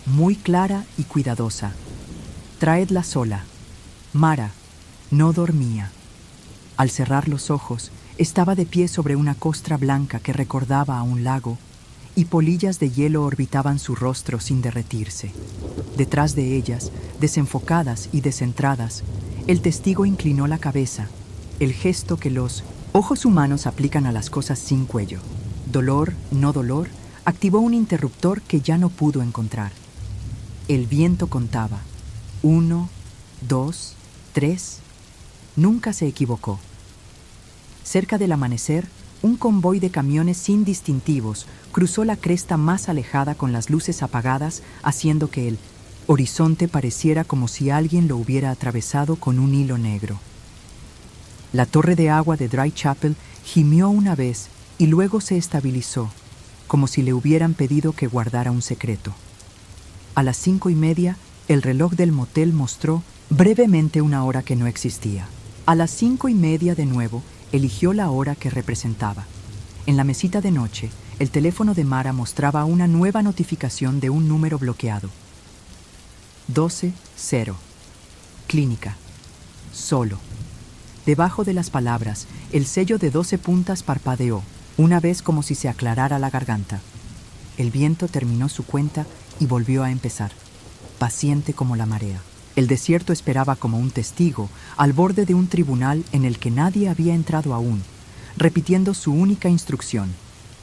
muy clara y cuidadosa: «Traedla sola». Mara no dormía. Al cerrar los ojos, estaba de pie sobre una costra blanca que recordaba a un lago, y polillas de hielo orbitaban su rostro sin derretirse. Detrás de ellas, desenfocadas y descentradas, el testigo inclinó la cabeza, el gesto que los ojos humanos aplican a las cosas sin cuello. Dolor, no dolor, activó un interruptor que ya no pudo encontrar. El viento contaba. 1, 2, 3. Nunca se equivocó. Cerca del amanecer, un convoy de camiones sin distintivos cruzó la cresta más alejada con las luces apagadas, haciendo que el horizonte pareciera como si alguien lo hubiera atravesado con un hilo negro. La torre de agua de Dry Chapel gimió una vez y luego se estabilizó, como si le hubieran pedido que guardara un secreto. A las 5:30, el reloj del motel mostró brevemente una hora que no existía. A las 5:30 de nuevo, eligió la hora que representaba. En la mesita de noche, el teléfono de Mara mostraba una nueva notificación de un número bloqueado. 12-0. Clínica. Solo. Debajo de las palabras, el sello de 12 puntas parpadeó, una vez como si se aclarara la garganta. El viento terminó su cuenta y volvió a empezar, paciente como la marea. El desierto esperaba como un testigo al borde de un tribunal en el que nadie había entrado aún, repitiendo su única instrucción: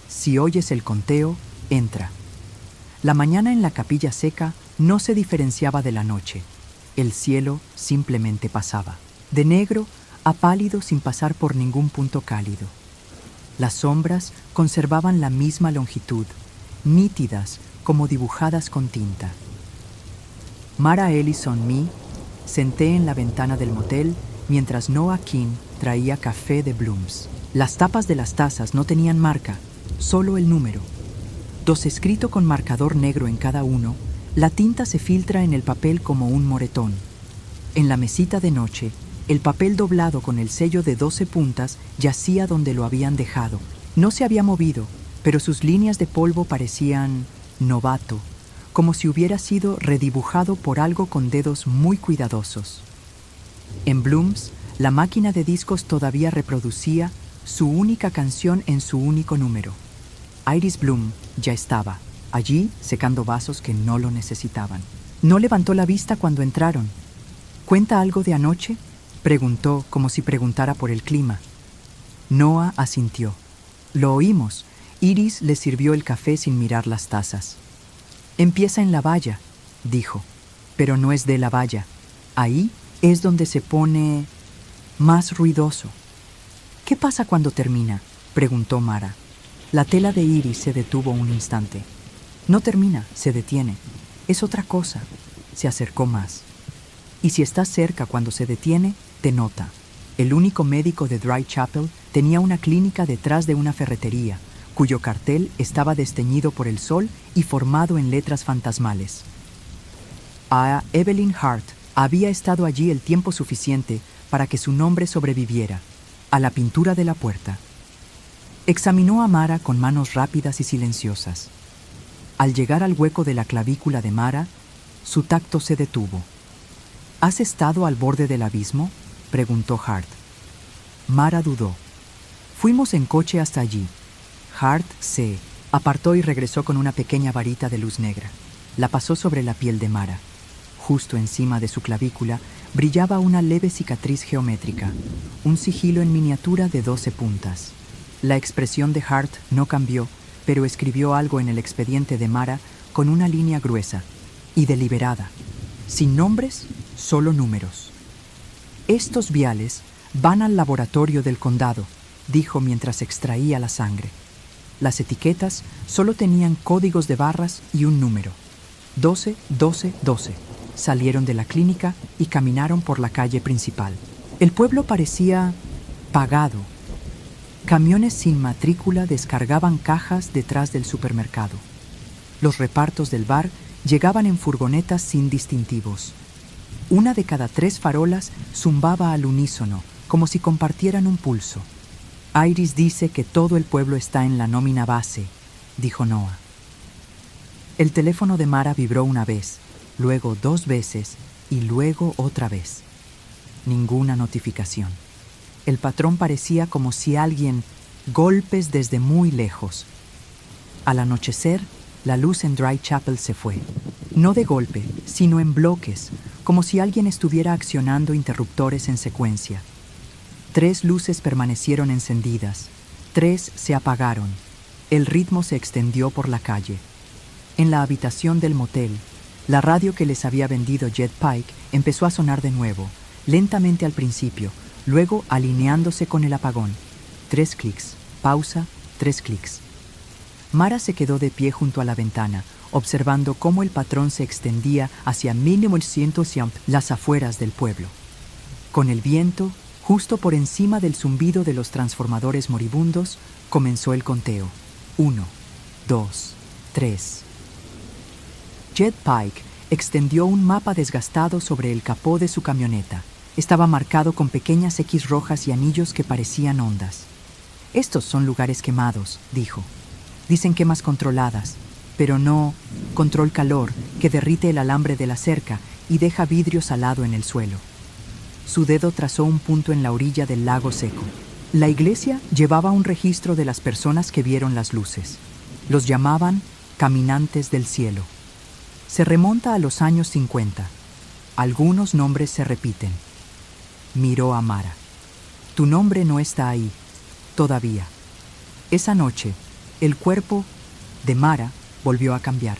si oyes el conteo, entra. La mañana en la capilla seca no se diferenciaba de la noche. El cielo simplemente pasaba, de negro a pálido sin pasar por ningún punto cálido. Las sombras conservaban la misma longitud, nítidas como dibujadas con tinta. Mara Ellison me senté en la ventana del motel mientras Noah King traía café de Bloom's. Las tapas de las tazas no tenían marca, solo el número. Escrito con marcador negro en cada uno, la tinta se filtra en el papel como un moretón. En la mesita de noche, el papel doblado con el sello de 12 puntas yacía donde lo habían dejado. No se había movido, pero sus líneas de polvo parecían novato, como si hubiera sido redibujado por algo con dedos muy cuidadosos. En Bloom's, la máquina de discos todavía reproducía su única canción en su único número. Iris Bloom ya estaba allí secando vasos que no lo necesitaban. No levantó la vista cuando entraron. ¿Cuenta algo de anoche?, preguntó, como si preguntara por el clima. Noah asintió. Lo oímos. Iris le sirvió el café sin mirar las tazas. Empieza en la valla, dijo, pero no es de la valla. Ahí es donde se pone más ruidoso. ¿Qué pasa cuando termina?, preguntó Mara. La tela de Iris se detuvo un instante. No termina, se detiene. Es otra cosa. Se acercó más. Y si estás cerca cuando se detiene, te nota. El único médico de Dry Chapel tenía una clínica detrás de una ferretería, cuyo cartel estaba desteñido por el sol y formado en letras fantasmales. A Evelyn Hart había estado allí el tiempo suficiente para que su nombre sobreviviera, a la pintura de la puerta. Examinó a Mara con manos rápidas y silenciosas. Al llegar al hueco de la clavícula de Mara, su tacto se detuvo. ¿Has estado al borde del abismo?, preguntó Hart. Mara dudó. Fuimos en coche hasta allí. Hart se apartó y regresó con una pequeña varita de luz negra. La pasó sobre la piel de Mara. Justo encima de su clavícula brillaba una leve cicatriz geométrica, un sigilo en miniatura de 12 puntas. La expresión de Hart no cambió, pero escribió algo en el expediente de Mara con una línea gruesa y deliberada. Sin nombres, solo números. Estos viales van al laboratorio del condado, dijo mientras extraía la sangre. Las etiquetas solo tenían códigos de barras y un número. 12, 12, 12. Salieron de la clínica y caminaron por la calle principal. El pueblo parecía pagado. Camiones sin matrícula descargaban cajas detrás del supermercado. Los repartos del bar llegaban en furgonetas sin distintivos. Una de cada 3 farolas zumbaba al unísono, como si compartieran un pulso. Iris dice que todo el pueblo está en la nómina base, dijo Noah. El teléfono de Mara vibró una vez, luego 2 veces y luego otra vez. Ninguna notificación. El patrón parecía como si alguien golpes desde muy lejos. Al anochecer, la luz en Dry Chapel se fue. No de golpe, sino en bloques, como si alguien estuviera accionando interruptores en secuencia. 3 luces permanecieron encendidas, 3 se apagaron. El ritmo se extendió por la calle. En la habitación del motel, la radio que les había vendido Jed Pike empezó a sonar de nuevo, lentamente al principio, luego alineándose con el apagón. 3 clics, Pausa, 3 clics. Mara se quedó de pie junto a la ventana, observando cómo el patrón se extendía hacia 1900 las afueras del pueblo. Con el viento, justo por encima del zumbido de los transformadores moribundos, comenzó el conteo. 1, 2, 3. Jed Pike extendió un mapa desgastado sobre el capó de su camioneta. Estaba marcado con pequeñas X rojas y anillos que parecían ondas. Estos son lugares quemados, dijo. Dicen quemas controladas, pero no control calor que derrite el alambre de la cerca y deja vidrio salado en el suelo. Su dedo trazó un punto en la orilla del lago seco. La iglesia llevaba un registro de las personas que vieron las luces. Los llamaban caminantes del cielo. Se remonta a los años 50. Algunos nombres se repiten. Miró a Mara. Tu nombre no está ahí, todavía. Esa noche, el cuerpo de Mara volvió a cambiar.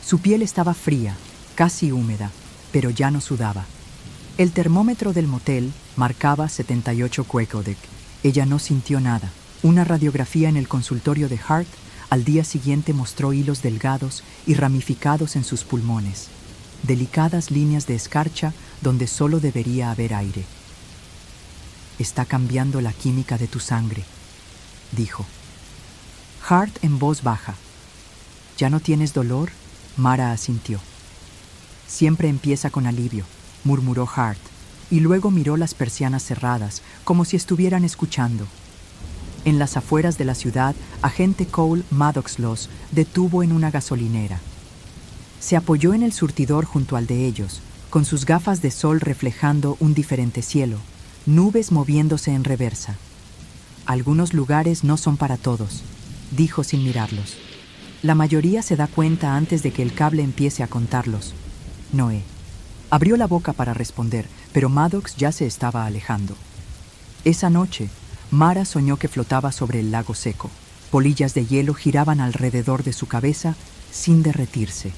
Su piel estaba fría, casi húmeda, pero ya no sudaba. El termómetro del motel marcaba 78 Quecodec. Ella no sintió nada. Una radiografía en el consultorio de Hart al día siguiente mostró hilos delgados y ramificados en sus pulmones, delicadas líneas de escarcha donde solo debería haber aire. Está cambiando la química de tu sangre, dijo. Hart en voz baja. ¿Ya no tienes dolor? Mara asintió. Siempre empieza con alivio, murmuró Hart, y luego miró las persianas cerradas, como si estuvieran escuchando. En las afueras de la ciudad, agente Cole Maddox los detuvo en una gasolinera. Se apoyó en el surtidor junto al de ellos, con sus gafas de sol reflejando un diferente cielo, nubes moviéndose en reversa. Algunos lugares no son para todos, dijo sin mirarlos. La mayoría se da cuenta antes de que el cable empiece a contarlos. Noé abrió la boca para responder, pero Maddox ya se estaba alejando. Esa noche, Mara soñó que flotaba sobre el lago seco. Polillas de hielo giraban alrededor de su cabeza sin derretirse.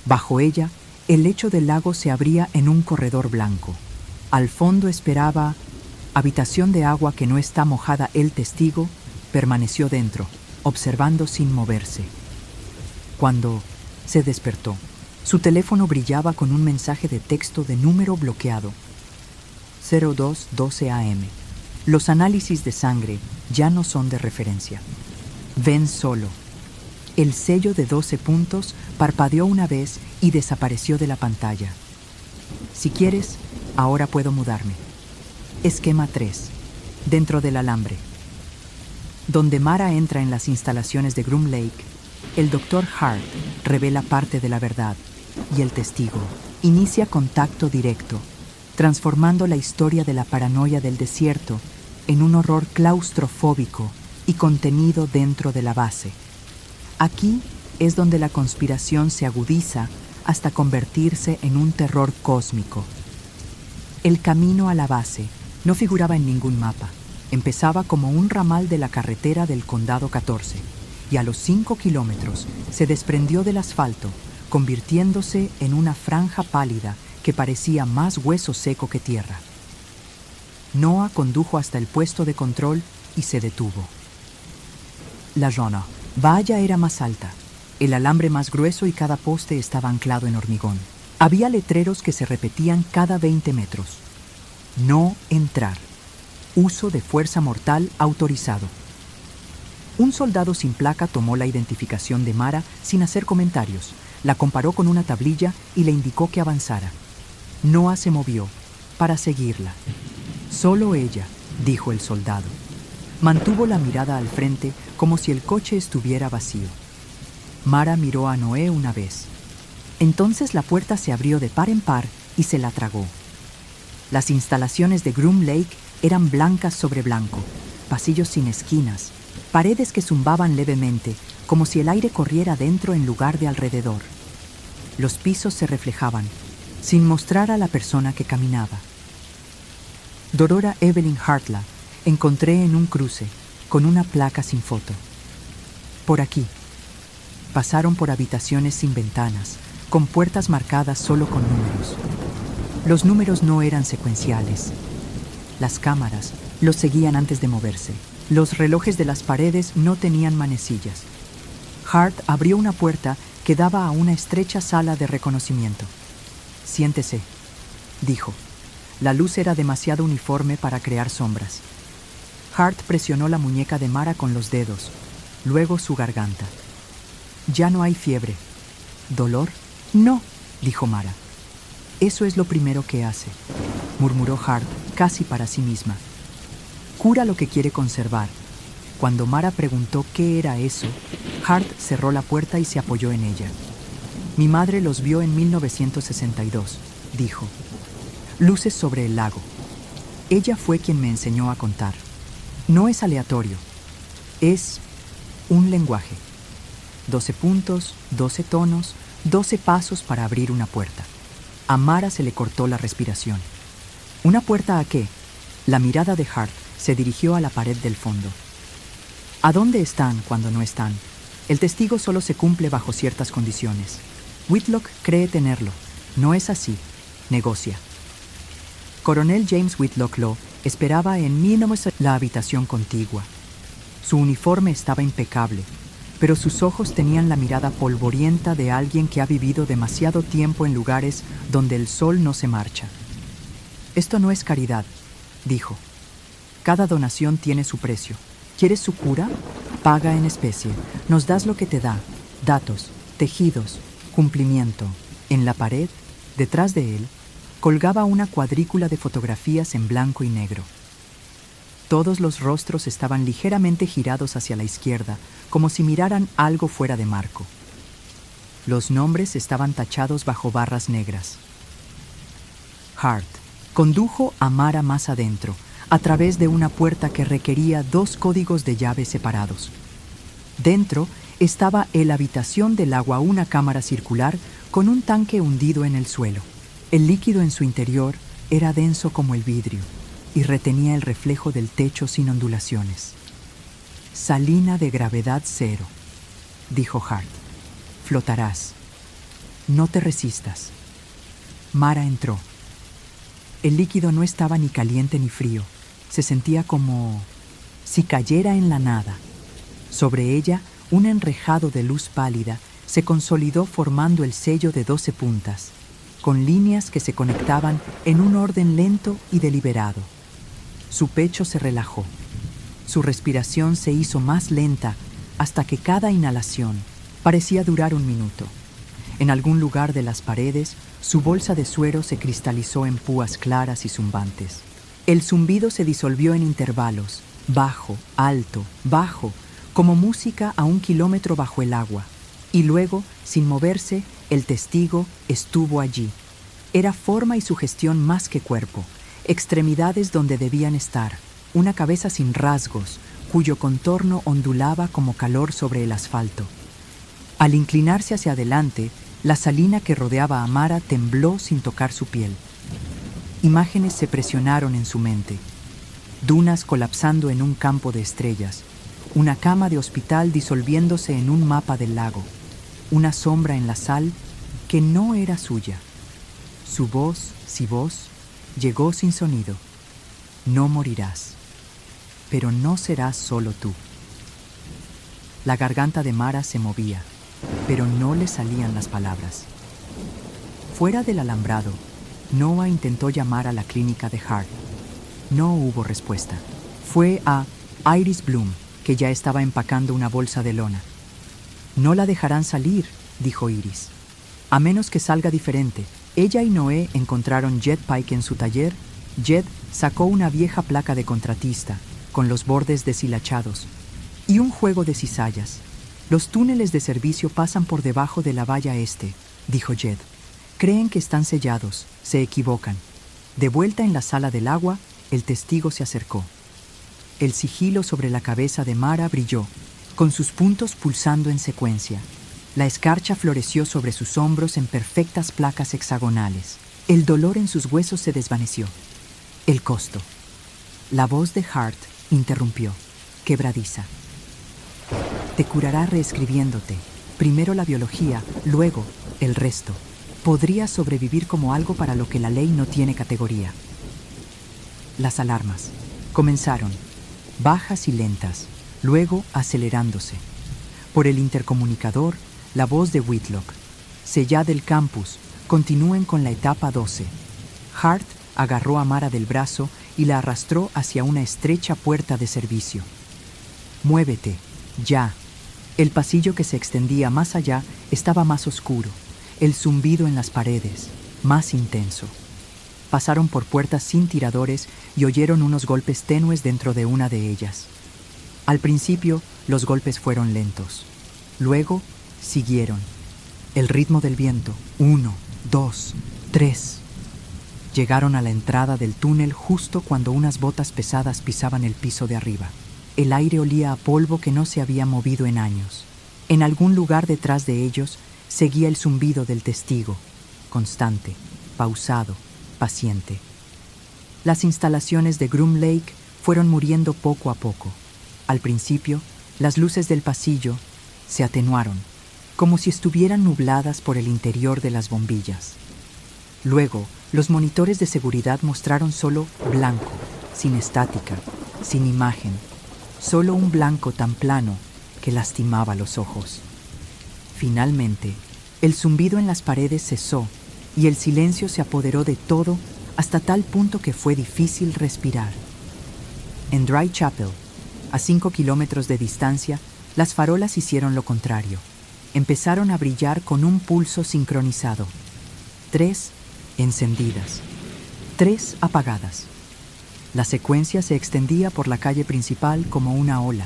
Bajo ella, el lecho del lago se abría en un corredor blanco. Al fondo esperaba habitación de agua que no está mojada. El testigo permaneció dentro, observando sin moverse. Cuando se despertó, su teléfono brillaba con un mensaje de texto de número bloqueado. 02:12 AM. Los análisis de sangre ya no son de referencia. Ven solo. El sello de 12 puntos parpadeó una vez y desapareció de la pantalla. Si quieres, ahora puedo mudarme. Esquema 3. Dentro del alambre. Donde Mara entra en las instalaciones de Groom Lake, el Dr. Hart revela parte de la verdad y el testigo inicia contacto directo, transformando la historia de la paranoia del desierto en un horror claustrofóbico y contenido dentro de la base. Aquí es donde la conspiración se agudiza hasta convertirse en un terror cósmico. El camino a la base no figuraba en ningún mapa. Empezaba como un ramal de la carretera del Condado 14 y a los 5 kilómetros se desprendió del asfalto, convirtiéndose en una franja pálida que parecía más hueso seco que tierra. Noah condujo hasta el puesto de control y se detuvo. La zona valla era más alta, el alambre más grueso y cada poste estaba anclado en hormigón. Había letreros que se repetían cada 20 metros. No entrar. Uso de fuerza mortal autorizado. Un soldado sin placa tomó la identificación de Mara sin hacer comentarios, la comparó con una tablilla y le indicó que avanzara. Noah se movió para seguirla. Solo ella, dijo el soldado. Mantuvo la mirada al frente como si el coche estuviera vacío. Mara miró a Noé una vez. Entonces la puerta se abrió de par en par y se la tragó. Las instalaciones de Groom Lake eran blancas sobre blanco, pasillos sin esquinas, paredes que zumbaban levemente, como si el aire corriera dentro en lugar de alrededor. Los pisos se reflejaban, sin mostrar a la persona que caminaba. Dorora Evelyn Hartla encontré en un cruce, con una placa sin foto. Por aquí. Pasaron por habitaciones sin ventanas, con puertas marcadas solo con números. Los números no eran secuenciales. Las cámaras los seguían antes de moverse. Los relojes de las paredes no tenían manecillas. Hart abrió una puerta que daba a una estrecha sala de reconocimiento. «Siéntese», dijo. La luz era demasiado uniforme para crear sombras. Hart presionó la muñeca de Mara con los dedos, luego su garganta. «Ya no hay fiebre». «¿Dolor?» «No», dijo Mara. «Eso es lo primero que hace», murmuró Hart casi para sí misma. «Cura lo que quiere conservar». Cuando Mara preguntó qué era eso, Hart cerró la puerta y se apoyó en ella. «Mi madre los vio en 1962», dijo. «Luces sobre el lago. Ella fue quien me enseñó a contar. No es aleatorio. Es un lenguaje. 12 puntos, 12 tonos, 12 pasos para abrir una puerta». A Mara se le cortó la respiración. ¿Una puerta a qué? La mirada de Hart se dirigió a la pared del fondo. ¿A dónde están cuando no están? El testigo solo se cumple bajo ciertas condiciones. Whitlock cree tenerlo. No es así. Negocia. Coronel James Whitlock Law esperaba en 1900 la habitación contigua. Su uniforme estaba impecable, pero sus ojos tenían la mirada polvorienta de alguien que ha vivido demasiado tiempo en lugares donde el sol no se marcha. «Esto no es caridad», dijo. «Cada donación tiene su precio. ¿Quieres su cura? Paga en especie. Nos das lo que te da. Datos, tejidos, cumplimiento». En la pared, detrás de él, colgaba una cuadrícula de fotografías en blanco y negro. Todos los rostros estaban ligeramente girados hacia la izquierda, como si miraran algo fuera de marco. Los nombres estaban tachados bajo barras negras. Hart condujo a Mara más adentro, a través de una puerta que requería 2 códigos de llave separados. Dentro estaba la habitación del agua, una cámara circular con un tanque hundido en el suelo. El líquido en su interior era denso como el vidrio y retenía el reflejo del techo sin ondulaciones. «Salina de gravedad 0», dijo Hart. «Flotarás. No te resistas». Mara entró. El líquido no estaba ni caliente ni frío. Se sentía como si cayera en la nada. Sobre ella, un enrejado de luz pálida se consolidó formando el sello de 12 puntas, con líneas que se conectaban en un orden lento y deliberado. Su pecho se relajó. Su respiración se hizo más lenta hasta que cada inhalación parecía durar 1 minuto. En algún lugar de las paredes, su bolsa de suero se cristalizó en púas claras y zumbantes. El zumbido se disolvió en intervalos, bajo, alto, bajo, como música a 1 kilómetro bajo el agua. Y luego, sin moverse, el testigo estuvo allí. Era forma y sugestión más que cuerpo, extremidades donde debían estar, una cabeza sin rasgos, cuyo contorno ondulaba como calor sobre el asfalto. Al inclinarse hacia adelante, la salina que rodeaba a Mara tembló sin tocar su piel. Imágenes se presionaron en su mente. Dunas colapsando en un campo de estrellas, una cama de hospital disolviéndose en un mapa del lago, una sombra en la sal que no era suya. Su voz, si voz, llegó sin sonido. «No morirás, pero no serás solo tú». La garganta de Mara se movía, pero no le salían las palabras. Fuera del alambrado, Noah intentó llamar a la clínica de Hart. No hubo respuesta. Fue a Iris Bloom, que ya estaba empacando una bolsa de lona. «No la dejarán salir», dijo Iris. «A menos que salga diferente». Ella y Noé encontraron Jed Pike en su taller. Jed sacó una vieja placa de contratista, con los bordes deshilachados, y un juego de cizallas. «Los túneles de servicio pasan por debajo de la valla este», dijo Jed. «Creen que están sellados, se equivocan». De vuelta en la sala del agua, el testigo se acercó. El sigilo sobre la cabeza de Mara brilló, con sus puntos pulsando en secuencia. La escarcha floreció sobre sus hombros en perfectas placas hexagonales. El dolor en sus huesos se desvaneció. El costo. La voz de Hart interrumpió, quebradiza. «Te curará reescribiéndote. Primero la biología, luego el resto. Podrías sobrevivir como algo para lo que la ley no tiene categoría». Las alarmas comenzaron. bajas y lentas, luego acelerándose. Por el intercomunicador, la voz de Whitlock. Sellad el campus, continúen con la etapa 12. Hart agarró a Mara del brazo y la arrastró hacia una estrecha puerta de servicio. Muévete, ya. El pasillo que se extendía más allá estaba más oscuro, el zumbido en las paredes, más intenso. Pasaron por puertas sin tiradores y oyeron unos golpes tenues dentro de una de ellas. Al principio, los golpes fueron lentos. Luego, siguieron. El ritmo del viento. 1, 2, 3. Llegaron a la entrada del túnel justo cuando unas botas pesadas pisaban el piso de arriba. El aire olía a polvo que no se había movido en años. En algún lugar detrás de ellos seguía el zumbido del testigo, constante, pausado, paciente. Las instalaciones de Groom Lake fueron muriendo poco a poco. Al principio, las luces del pasillo se atenuaron, como si estuvieran nubladas por el interior de las bombillas. Luego, los monitores de seguridad mostraron solo blanco, sin estática, sin imagen, solo un blanco tan plano que lastimaba los ojos. Finalmente, el zumbido en las paredes cesó y el silencio se apoderó de todo hasta tal punto que fue difícil respirar. En Dry Chapel, a 5 kilómetros de distancia, las farolas hicieron lo contrario. Empezaron a brillar con un pulso sincronizado. 3 encendidas, 3 apagadas. La secuencia se extendía por la calle principal como una ola,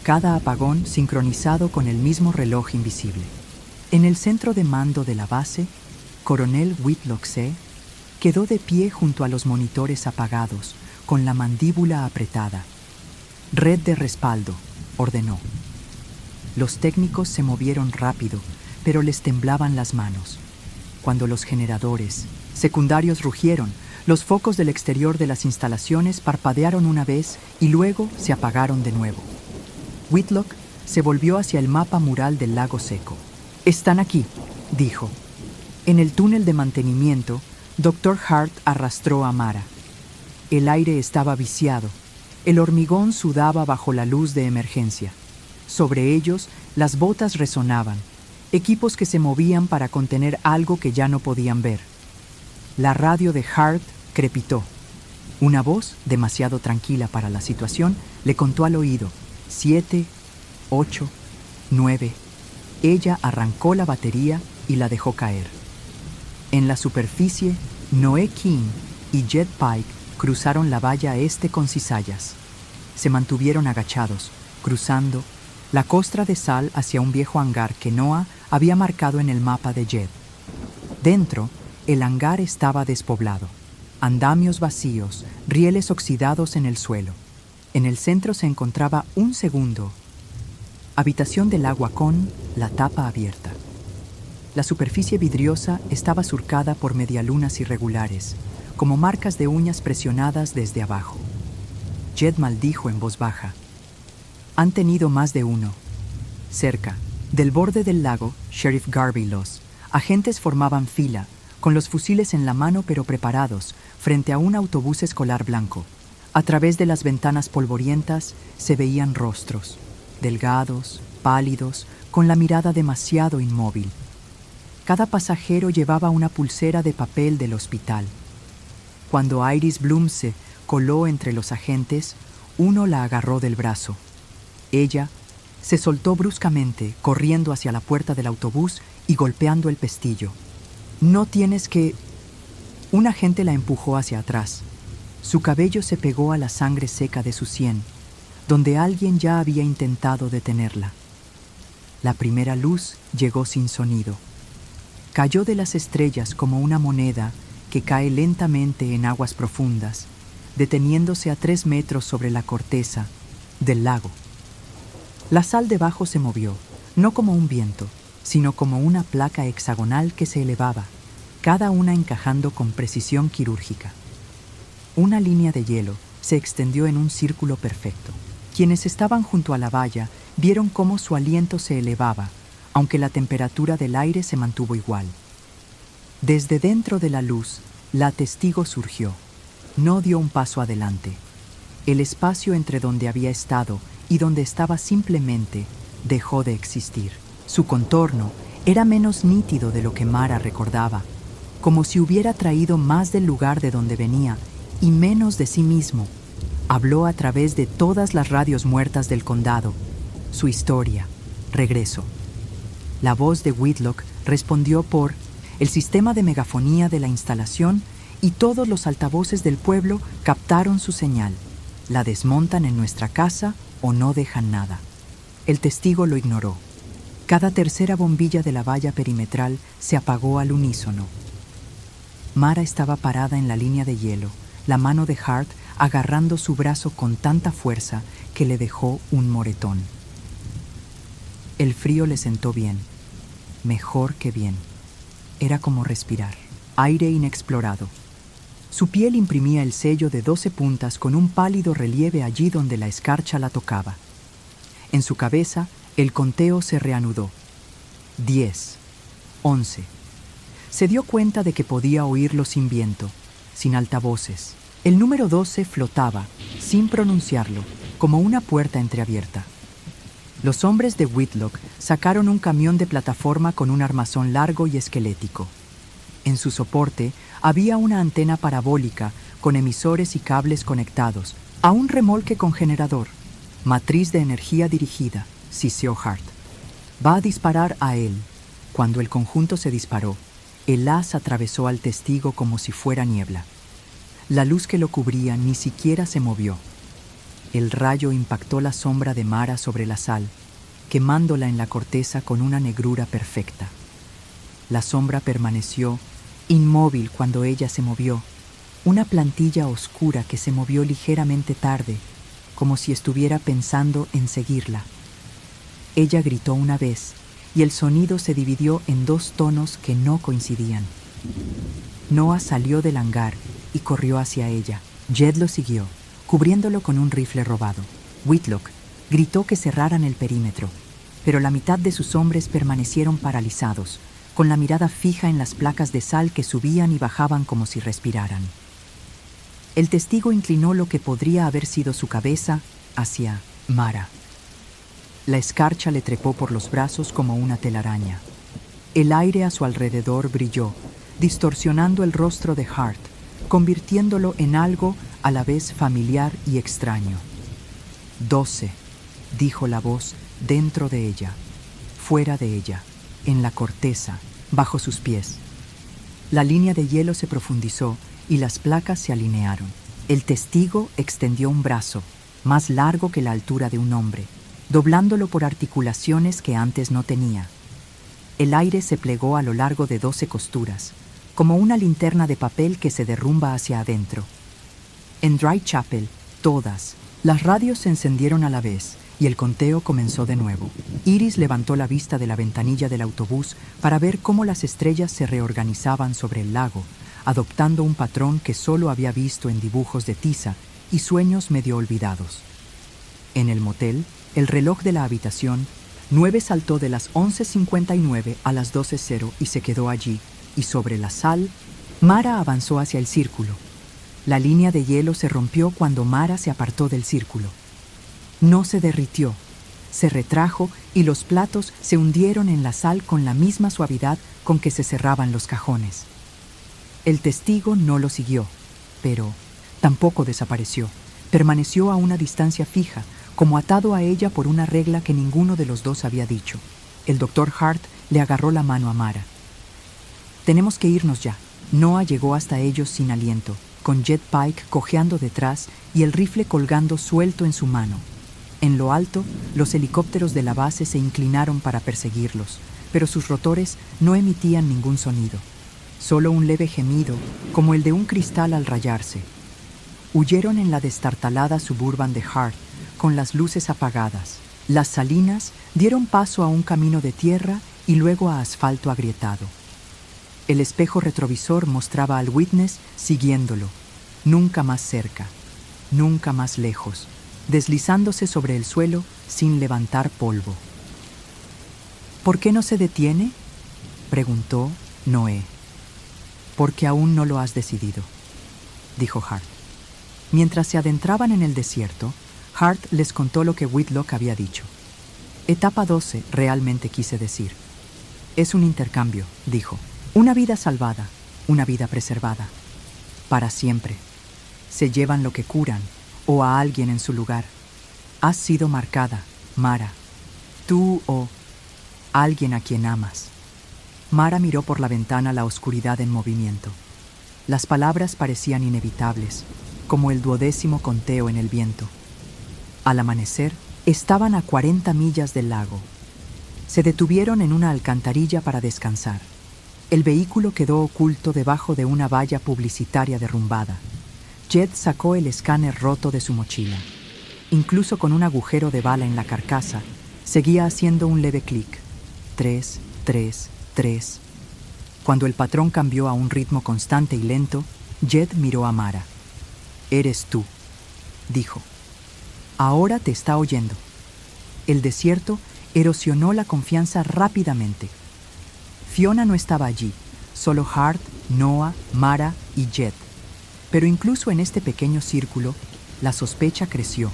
cada apagón sincronizado con el mismo reloj invisible. En el centro de mando de la base, Coronel Whitlock C. quedó de pie junto a los monitores apagados, con la mandíbula apretada. «Red de respaldo», ordenó. Los técnicos se movieron rápido, pero les temblaban las manos. Cuando los generadores secundarios rugieron, los focos del exterior de las instalaciones parpadearon una vez y luego se apagaron de nuevo. Whitlock se volvió hacia el mapa mural del lago seco. «Están aquí», dijo. En el túnel de mantenimiento, Dr. Hart arrastró a Mara. El aire estaba viciado. El hormigón sudaba bajo la luz de emergencia. Sobre ellos, las botas resonaban, equipos que se movían para contener algo que ya no podían ver. La radio de Hart crepitó. Una voz, demasiado tranquila para la situación, le contó al oído: 7, 8, 9. Ella arrancó la batería y la dejó caer. En la superficie, Noé King y Jed Pike cruzaron la valla este con cizallas. Se mantuvieron agachados, cruzando la costra de sal hacia un viejo hangar que Noah había marcado en el mapa de Jed. Dentro, el hangar estaba despoblado. Andamios vacíos, rieles oxidados en el suelo. En el centro se encontraba un segundo. Habitación del agua con la tapa abierta. La superficie vidriosa estaba surcada por medialunas irregulares, como marcas de uñas presionadas desde abajo. Jed maldijo en voz baja. Han tenido más de uno. Cerca, del borde del lago, Sheriff Garvey los agentes formaban fila, con los fusiles en la mano pero preparados, frente a un autobús escolar blanco. A través de las ventanas polvorientas se veían rostros, delgados, pálidos, con la mirada demasiado inmóvil. Cada pasajero llevaba una pulsera de papel del hospital. Cuando Iris Bloom se coló entre los agentes, uno la agarró del brazo. Ella se soltó bruscamente, corriendo hacia la puerta del autobús y golpeando el pestillo. «No tienes que...» Un agente la empujó hacia atrás. Su cabello se pegó a la sangre seca de su sien, donde alguien ya había intentado detenerla. La primera luz llegó sin sonido. Cayó de las estrellas como una moneda que cae lentamente en aguas profundas, deteniéndose a 3 metros sobre la corteza del lago. La sal debajo se movió, no como un viento, sino como una placa hexagonal que se elevaba, cada una encajando con precisión quirúrgica. Una línea de hielo se extendió en un círculo perfecto. Quienes estaban junto a la valla vieron cómo su aliento se elevaba, aunque la temperatura del aire se mantuvo igual. Desde dentro de la luz, la testigo surgió. No dio un paso adelante. El espacio entre donde había estado y donde estaba simplemente dejó de existir. Su contorno era menos nítido de lo que Mara recordaba, como si hubiera traído más del lugar de donde venía y menos de sí mismo. Habló a través de todas las radios muertas del condado. Su historia, regreso. La voz de Whitlock respondió por el sistema de megafonía de la instalación y todos los altavoces del pueblo captaron su señal. La desmontan en nuestra casa o no dejan nada. El testigo lo ignoró. Cada tercera bombilla de la valla perimetral se apagó al unísono. Mara estaba parada en la línea de hielo, la mano de Hart agarrando su brazo con tanta fuerza que le dejó un moretón. El frío le sentó bien, mejor que bien. Era como respirar, aire inexplorado. Su piel imprimía el sello de 12 puntas con un pálido relieve allí donde la escarcha la tocaba. En su cabeza, el conteo se reanudó. 10, 11. Se dio cuenta de que podía oírlo sin viento, sin altavoces. El número 12 flotaba, sin pronunciarlo, como una puerta entreabierta. Los hombres de Whitlock sacaron un camión de plataforma con un armazón largo y esquelético. En su soporte había una antena parabólica con emisores y cables conectados a un remolque con generador, matriz de energía dirigida, siseó Hart. Va a disparar a él. Cuando el conjunto se disparó, el haz atravesó al testigo como si fuera niebla. La luz que lo cubría ni siquiera se movió. El rayo impactó la sombra de Mara sobre la sal, quemándola en la corteza con una negrura perfecta. La sombra permaneció inmóvil cuando ella se movió, una plantilla oscura que se movió ligeramente tarde, como si estuviera pensando en seguirla. Ella gritó una vez, y el sonido se dividió en 2 tonos que no coincidían. Noah salió del hangar y corrió hacia ella. Jed lo siguió, cubriéndolo con un rifle robado. Whitlock gritó que cerraran el perímetro, pero la mitad de sus hombres permanecieron paralizados, con la mirada fija en las placas de sal que subían y bajaban como si respiraran. El testigo inclinó lo que podría haber sido su cabeza hacia Mara. La escarcha le trepó por los brazos como una telaraña. El aire a su alrededor brilló, distorsionando el rostro de Hart, convirtiéndolo en algo a la vez familiar y extraño. 12, dijo la voz dentro de ella, fuera de ella, en la corteza, bajo sus pies. La línea de hielo se profundizó y las placas se alinearon. El testigo extendió un brazo, más largo que la altura de un hombre, doblándolo por articulaciones que antes no tenía. El aire se plegó a lo largo de 12 costuras, como una linterna de papel que se derrumba hacia adentro. En Dry Chapel, todas las radios se encendieron a la vez y el conteo comenzó de nuevo. Iris levantó la vista de la ventanilla del autobús para ver cómo las estrellas se reorganizaban sobre el lago, adoptando un patrón que solo había visto en dibujos de tiza y sueños medio olvidados. En el motel, el reloj de la habitación, 9 saltó de las 11:59 a las 12:00 y se quedó allí, y sobre la sal, Mara avanzó hacia el círculo. La línea de hielo se rompió cuando Mara se apartó del círculo. No se derritió, se retrajo y los platos se hundieron en la sal con la misma suavidad con que se cerraban los cajones. El testigo no lo siguió, pero tampoco desapareció. Permaneció a una distancia fija, como atado a ella por una regla que ninguno de los dos había dicho. El doctor Hart le agarró la mano a Mara. «Tenemos que irnos ya». Noah llegó hasta ellos sin aliento, con Jed Pike cojeando detrás y el rifle colgando suelto en su mano. En lo alto, los helicópteros de la base se inclinaron para perseguirlos, pero sus rotores no emitían ningún sonido, solo un leve gemido, como el de un cristal al rayarse. Huyeron en la destartalada Suburban de Hart, con las luces apagadas. Las salinas dieron paso a un camino de tierra y luego a asfalto agrietado. El espejo retrovisor mostraba al Witness siguiéndolo, nunca más cerca, nunca más lejos, deslizándose sobre el suelo sin levantar polvo. «¿Por qué no se detiene?», preguntó Noé. «Porque aún no lo has decidido», dijo Hart. Mientras se adentraban en el desierto, Hart les contó lo que Whitlock había dicho. Etapa 12, realmente quise decir. Es un intercambio, dijo. Una vida salvada, una vida preservada. Para siempre. Se llevan lo que curan, o a alguien en su lugar. Has sido marcada, Mara. Tú o alguien a quien amas. Mara miró por la ventana la oscuridad en movimiento. Las palabras parecían inevitables, como el 12º conteo en el viento. Al amanecer, estaban a 40 millas del lago. Se detuvieron en una alcantarilla para descansar. El vehículo quedó oculto debajo de una valla publicitaria derrumbada. Jed sacó el escáner roto de su mochila. Incluso con un agujero de bala en la carcasa, seguía haciendo un leve clic. 3, 3, 3. Cuando el patrón cambió a un ritmo constante y lento, Jed miró a Mara. «Eres tú», dijo. «Ahora te está oyendo». El desierto erosionó la confianza rápidamente. Fiona no estaba allí, solo Hart, Noah, Mara y Jed. Pero incluso en este pequeño círculo, la sospecha creció.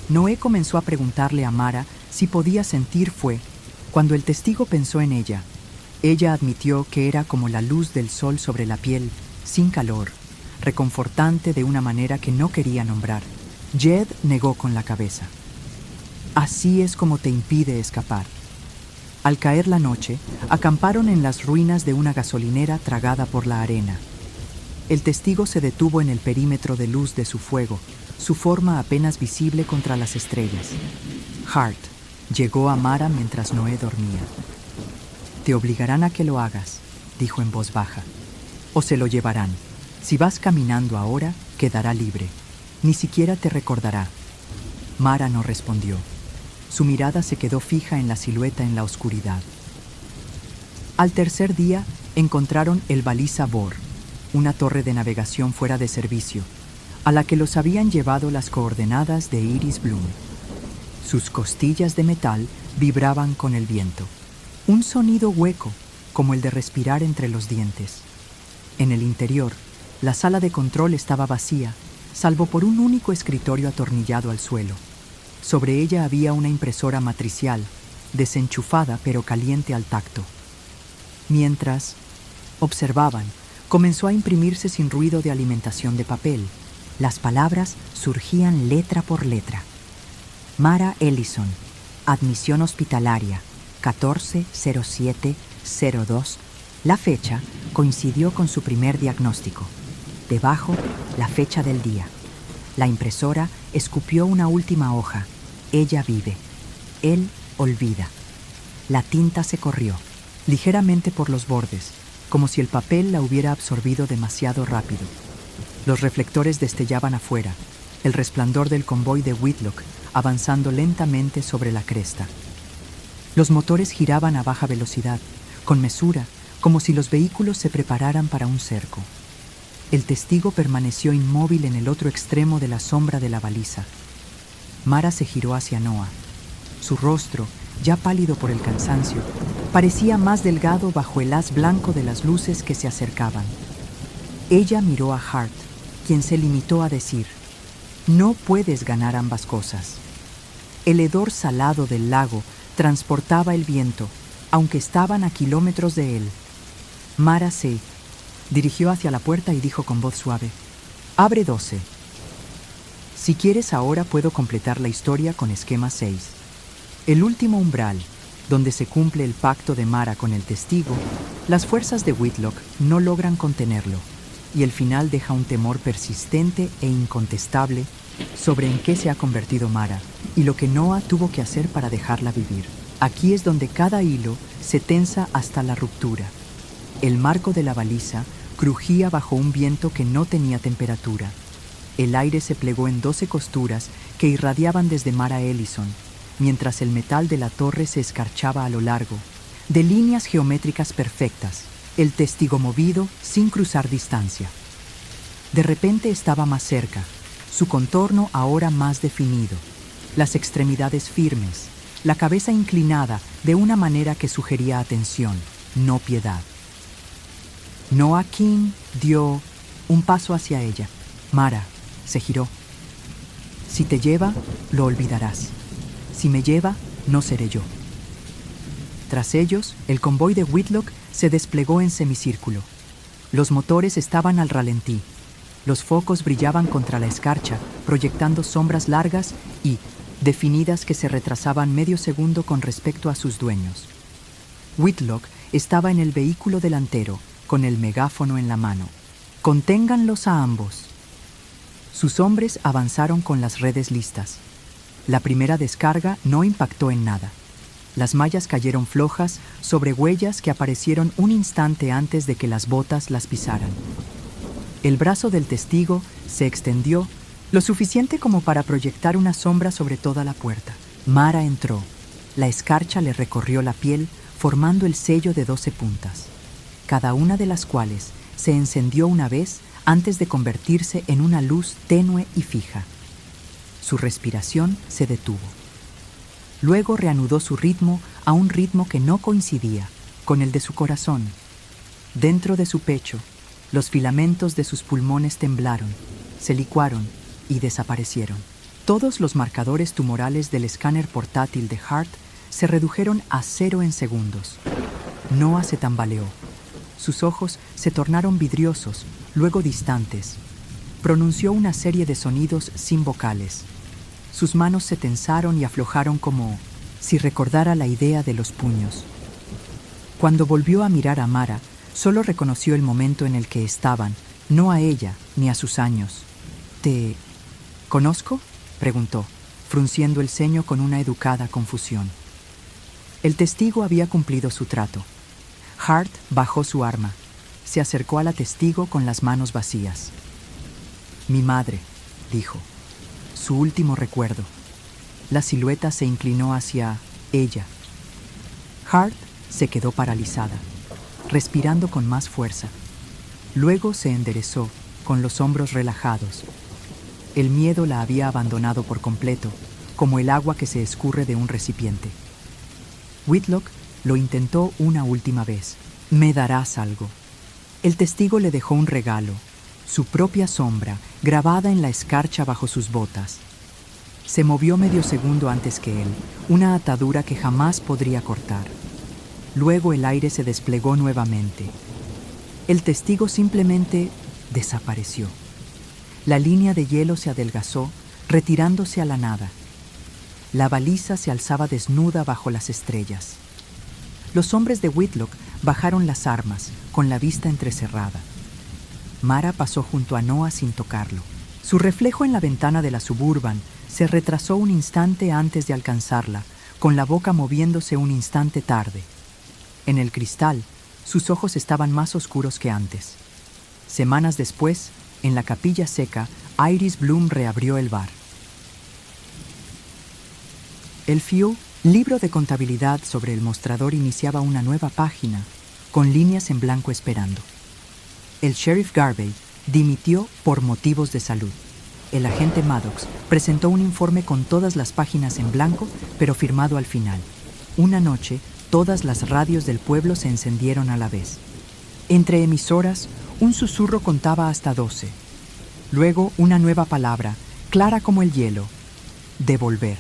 Noé comenzó a preguntarle a Mara si podía sentir fuego. Cuando el testigo pensó en ella, ella admitió que era como la luz del sol sobre la piel, sin calor, reconfortante de una manera que no quería nombrar. Jed negó con la cabeza. Así es como te impide escapar. Al caer la noche, acamparon en las ruinas de una gasolinera tragada por la arena. El testigo se detuvo en el perímetro de luz de su fuego, su forma apenas visible contra las estrellas. Hart llegó a Mara mientras Noé dormía. «Te obligarán a que lo hagas», dijo en voz baja. «O se lo llevarán. Si vas caminando ahora, quedará libre. Ni siquiera te recordará». Mara no respondió. Su mirada se quedó fija en la silueta en la oscuridad. Al tercer día, encontraron el baliza Bor, una torre de navegación fuera de servicio, a la que los habían llevado las coordenadas de Iris Bloom. Sus costillas de metal vibraban con el viento. Un sonido hueco, como el de respirar entre los dientes. En el interior, la sala de control estaba vacía, salvo por un único escritorio atornillado al suelo. Sobre ella había una impresora matricial, desenchufada pero caliente al tacto. Mientras observaban, comenzó a imprimirse sin ruido de alimentación de papel. Las palabras surgían letra por letra. Mara Ellison, admisión hospitalaria, 14-07-02. La fecha coincidió con su primer diagnóstico. Debajo, la fecha del día. La impresora escupió una última hoja. Ella vive. Él olvida. La tinta se corrió, ligeramente por los bordes, como si el papel la hubiera absorbido demasiado rápido. Los reflectores destellaban afuera, el resplandor del convoy de Whitlock avanzando lentamente sobre la cresta. Los motores giraban a baja velocidad, con mesura, como si los vehículos se prepararan para un cerco. El testigo permaneció inmóvil en el otro extremo de la sombra de la baliza. Mara se giró hacia Noah. Su rostro, ya pálido por el cansancio, parecía más delgado bajo el haz blanco de las luces que se acercaban. Ella miró a Hart, quien se limitó a decir: «No puedes ganar ambas cosas». El hedor salado del lago transportaba el viento, aunque estaban a kilómetros de él. Mara se dirigió hacia la puerta y dijo con voz suave: «Abre 12. Si quieres ahora puedo completar la historia con esquema 6. El último umbral, donde se cumple el pacto de Mara con el testigo, las fuerzas de Whitlock no logran contenerlo, y el final deja un temor persistente e incontestable sobre en qué se ha convertido Mara y lo que Noah tuvo que hacer para dejarla vivir. Aquí es donde cada hilo se tensa hasta la ruptura. El marco de la baliza crujía bajo un viento que no tenía temperatura. El aire se plegó en 12 costuras que irradiaban desde Mara Ellison, mientras el metal de la torre se escarchaba a lo largo, de líneas geométricas perfectas, el testigo movido sin cruzar distancia. De repente estaba más cerca, su contorno ahora más definido, las extremidades firmes, la cabeza inclinada de una manera que sugería atención, no piedad. Noah King dio un paso hacia ella. «Mara», Se giró. Si te lleva, lo olvidarás. Si me lleva, no seré yo. Tras ellos, el convoy de Whitlock se desplegó en semicírculo. Los motores estaban al ralentí. Los focos brillaban contra la escarcha, proyectando sombras largas y definidas que se retrasaban medio segundo con respecto a sus dueños. Whitlock estaba en el vehículo delantero, con el megáfono en la mano. «Conténganlos a ambos». Sus hombres avanzaron con las redes listas. La primera descarga no impactó en nada. Las mallas cayeron flojas sobre huellas que aparecieron un instante antes de que las botas las pisaran. El brazo del testigo se extendió lo suficiente como para proyectar una sombra sobre toda la puerta. Mara entró. La escarcha le recorrió la piel, formando el sello de 12 puntas, cada una de las cuales se encendió una vez antes de convertirse en una luz tenue y fija. Su respiración se detuvo. Luego reanudó su ritmo a un ritmo que no coincidía con el de su corazón. Dentro de su pecho, los filamentos de sus pulmones temblaron, se licuaron y desaparecieron. Todos los marcadores tumorales del escáner portátil de Hart se redujeron a 0 en segundos. Noah se tambaleó. Sus ojos se tornaron vidriosos, luego distantes. Pronunció una serie de sonidos sin vocales. Sus manos se tensaron y aflojaron como si recordara la idea de los puños. Cuando volvió a mirar a Mara, solo reconoció el momento en el que estaban, no a ella ni a sus años. «¿Te conozco?», preguntó, frunciendo el ceño con una educada confusión. El testigo había cumplido su trato. Hart bajó su arma. Se acercó a la testigo con las manos vacías. «Mi madre», dijo. Su último recuerdo. La silueta se inclinó hacia ella. Hart se quedó paralizada, respirando con más fuerza. Luego se enderezó, con los hombros relajados. El miedo la había abandonado por completo, como el agua que se escurre de un recipiente. Whitlock lo intentó una última vez. «Me darás algo». El testigo le dejó un regalo, su propia sombra, grabada en la escarcha bajo sus botas. Se movió medio segundo antes que él, una atadura que jamás podría cortar. Luego el aire se desplegó nuevamente. El testigo simplemente desapareció. La línea de hielo se adelgazó, retirándose a la nada. La baliza se alzaba desnuda bajo las estrellas. Los hombres de Whitlock bajaron las armas, con la vista entrecerrada. Mara pasó junto a Noah sin tocarlo. Su reflejo en la ventana de la Suburban se retrasó un instante antes de alcanzarla, con la boca moviéndose un instante tarde. En el cristal, sus ojos estaban más oscuros que antes. Semanas después, en la capilla seca, Iris Bloom reabrió el bar. El Few, libro de contabilidad sobre el mostrador, iniciaba una nueva página, con líneas en blanco esperando. El sheriff Garvey dimitió por motivos de salud. El agente Maddox presentó un informe con todas las páginas en blanco, pero firmado al final. Una noche, todas las radios del pueblo se encendieron a la vez. Entre emisoras, un susurro contaba hasta 12. Luego, una nueva palabra, clara como el hielo: devolver.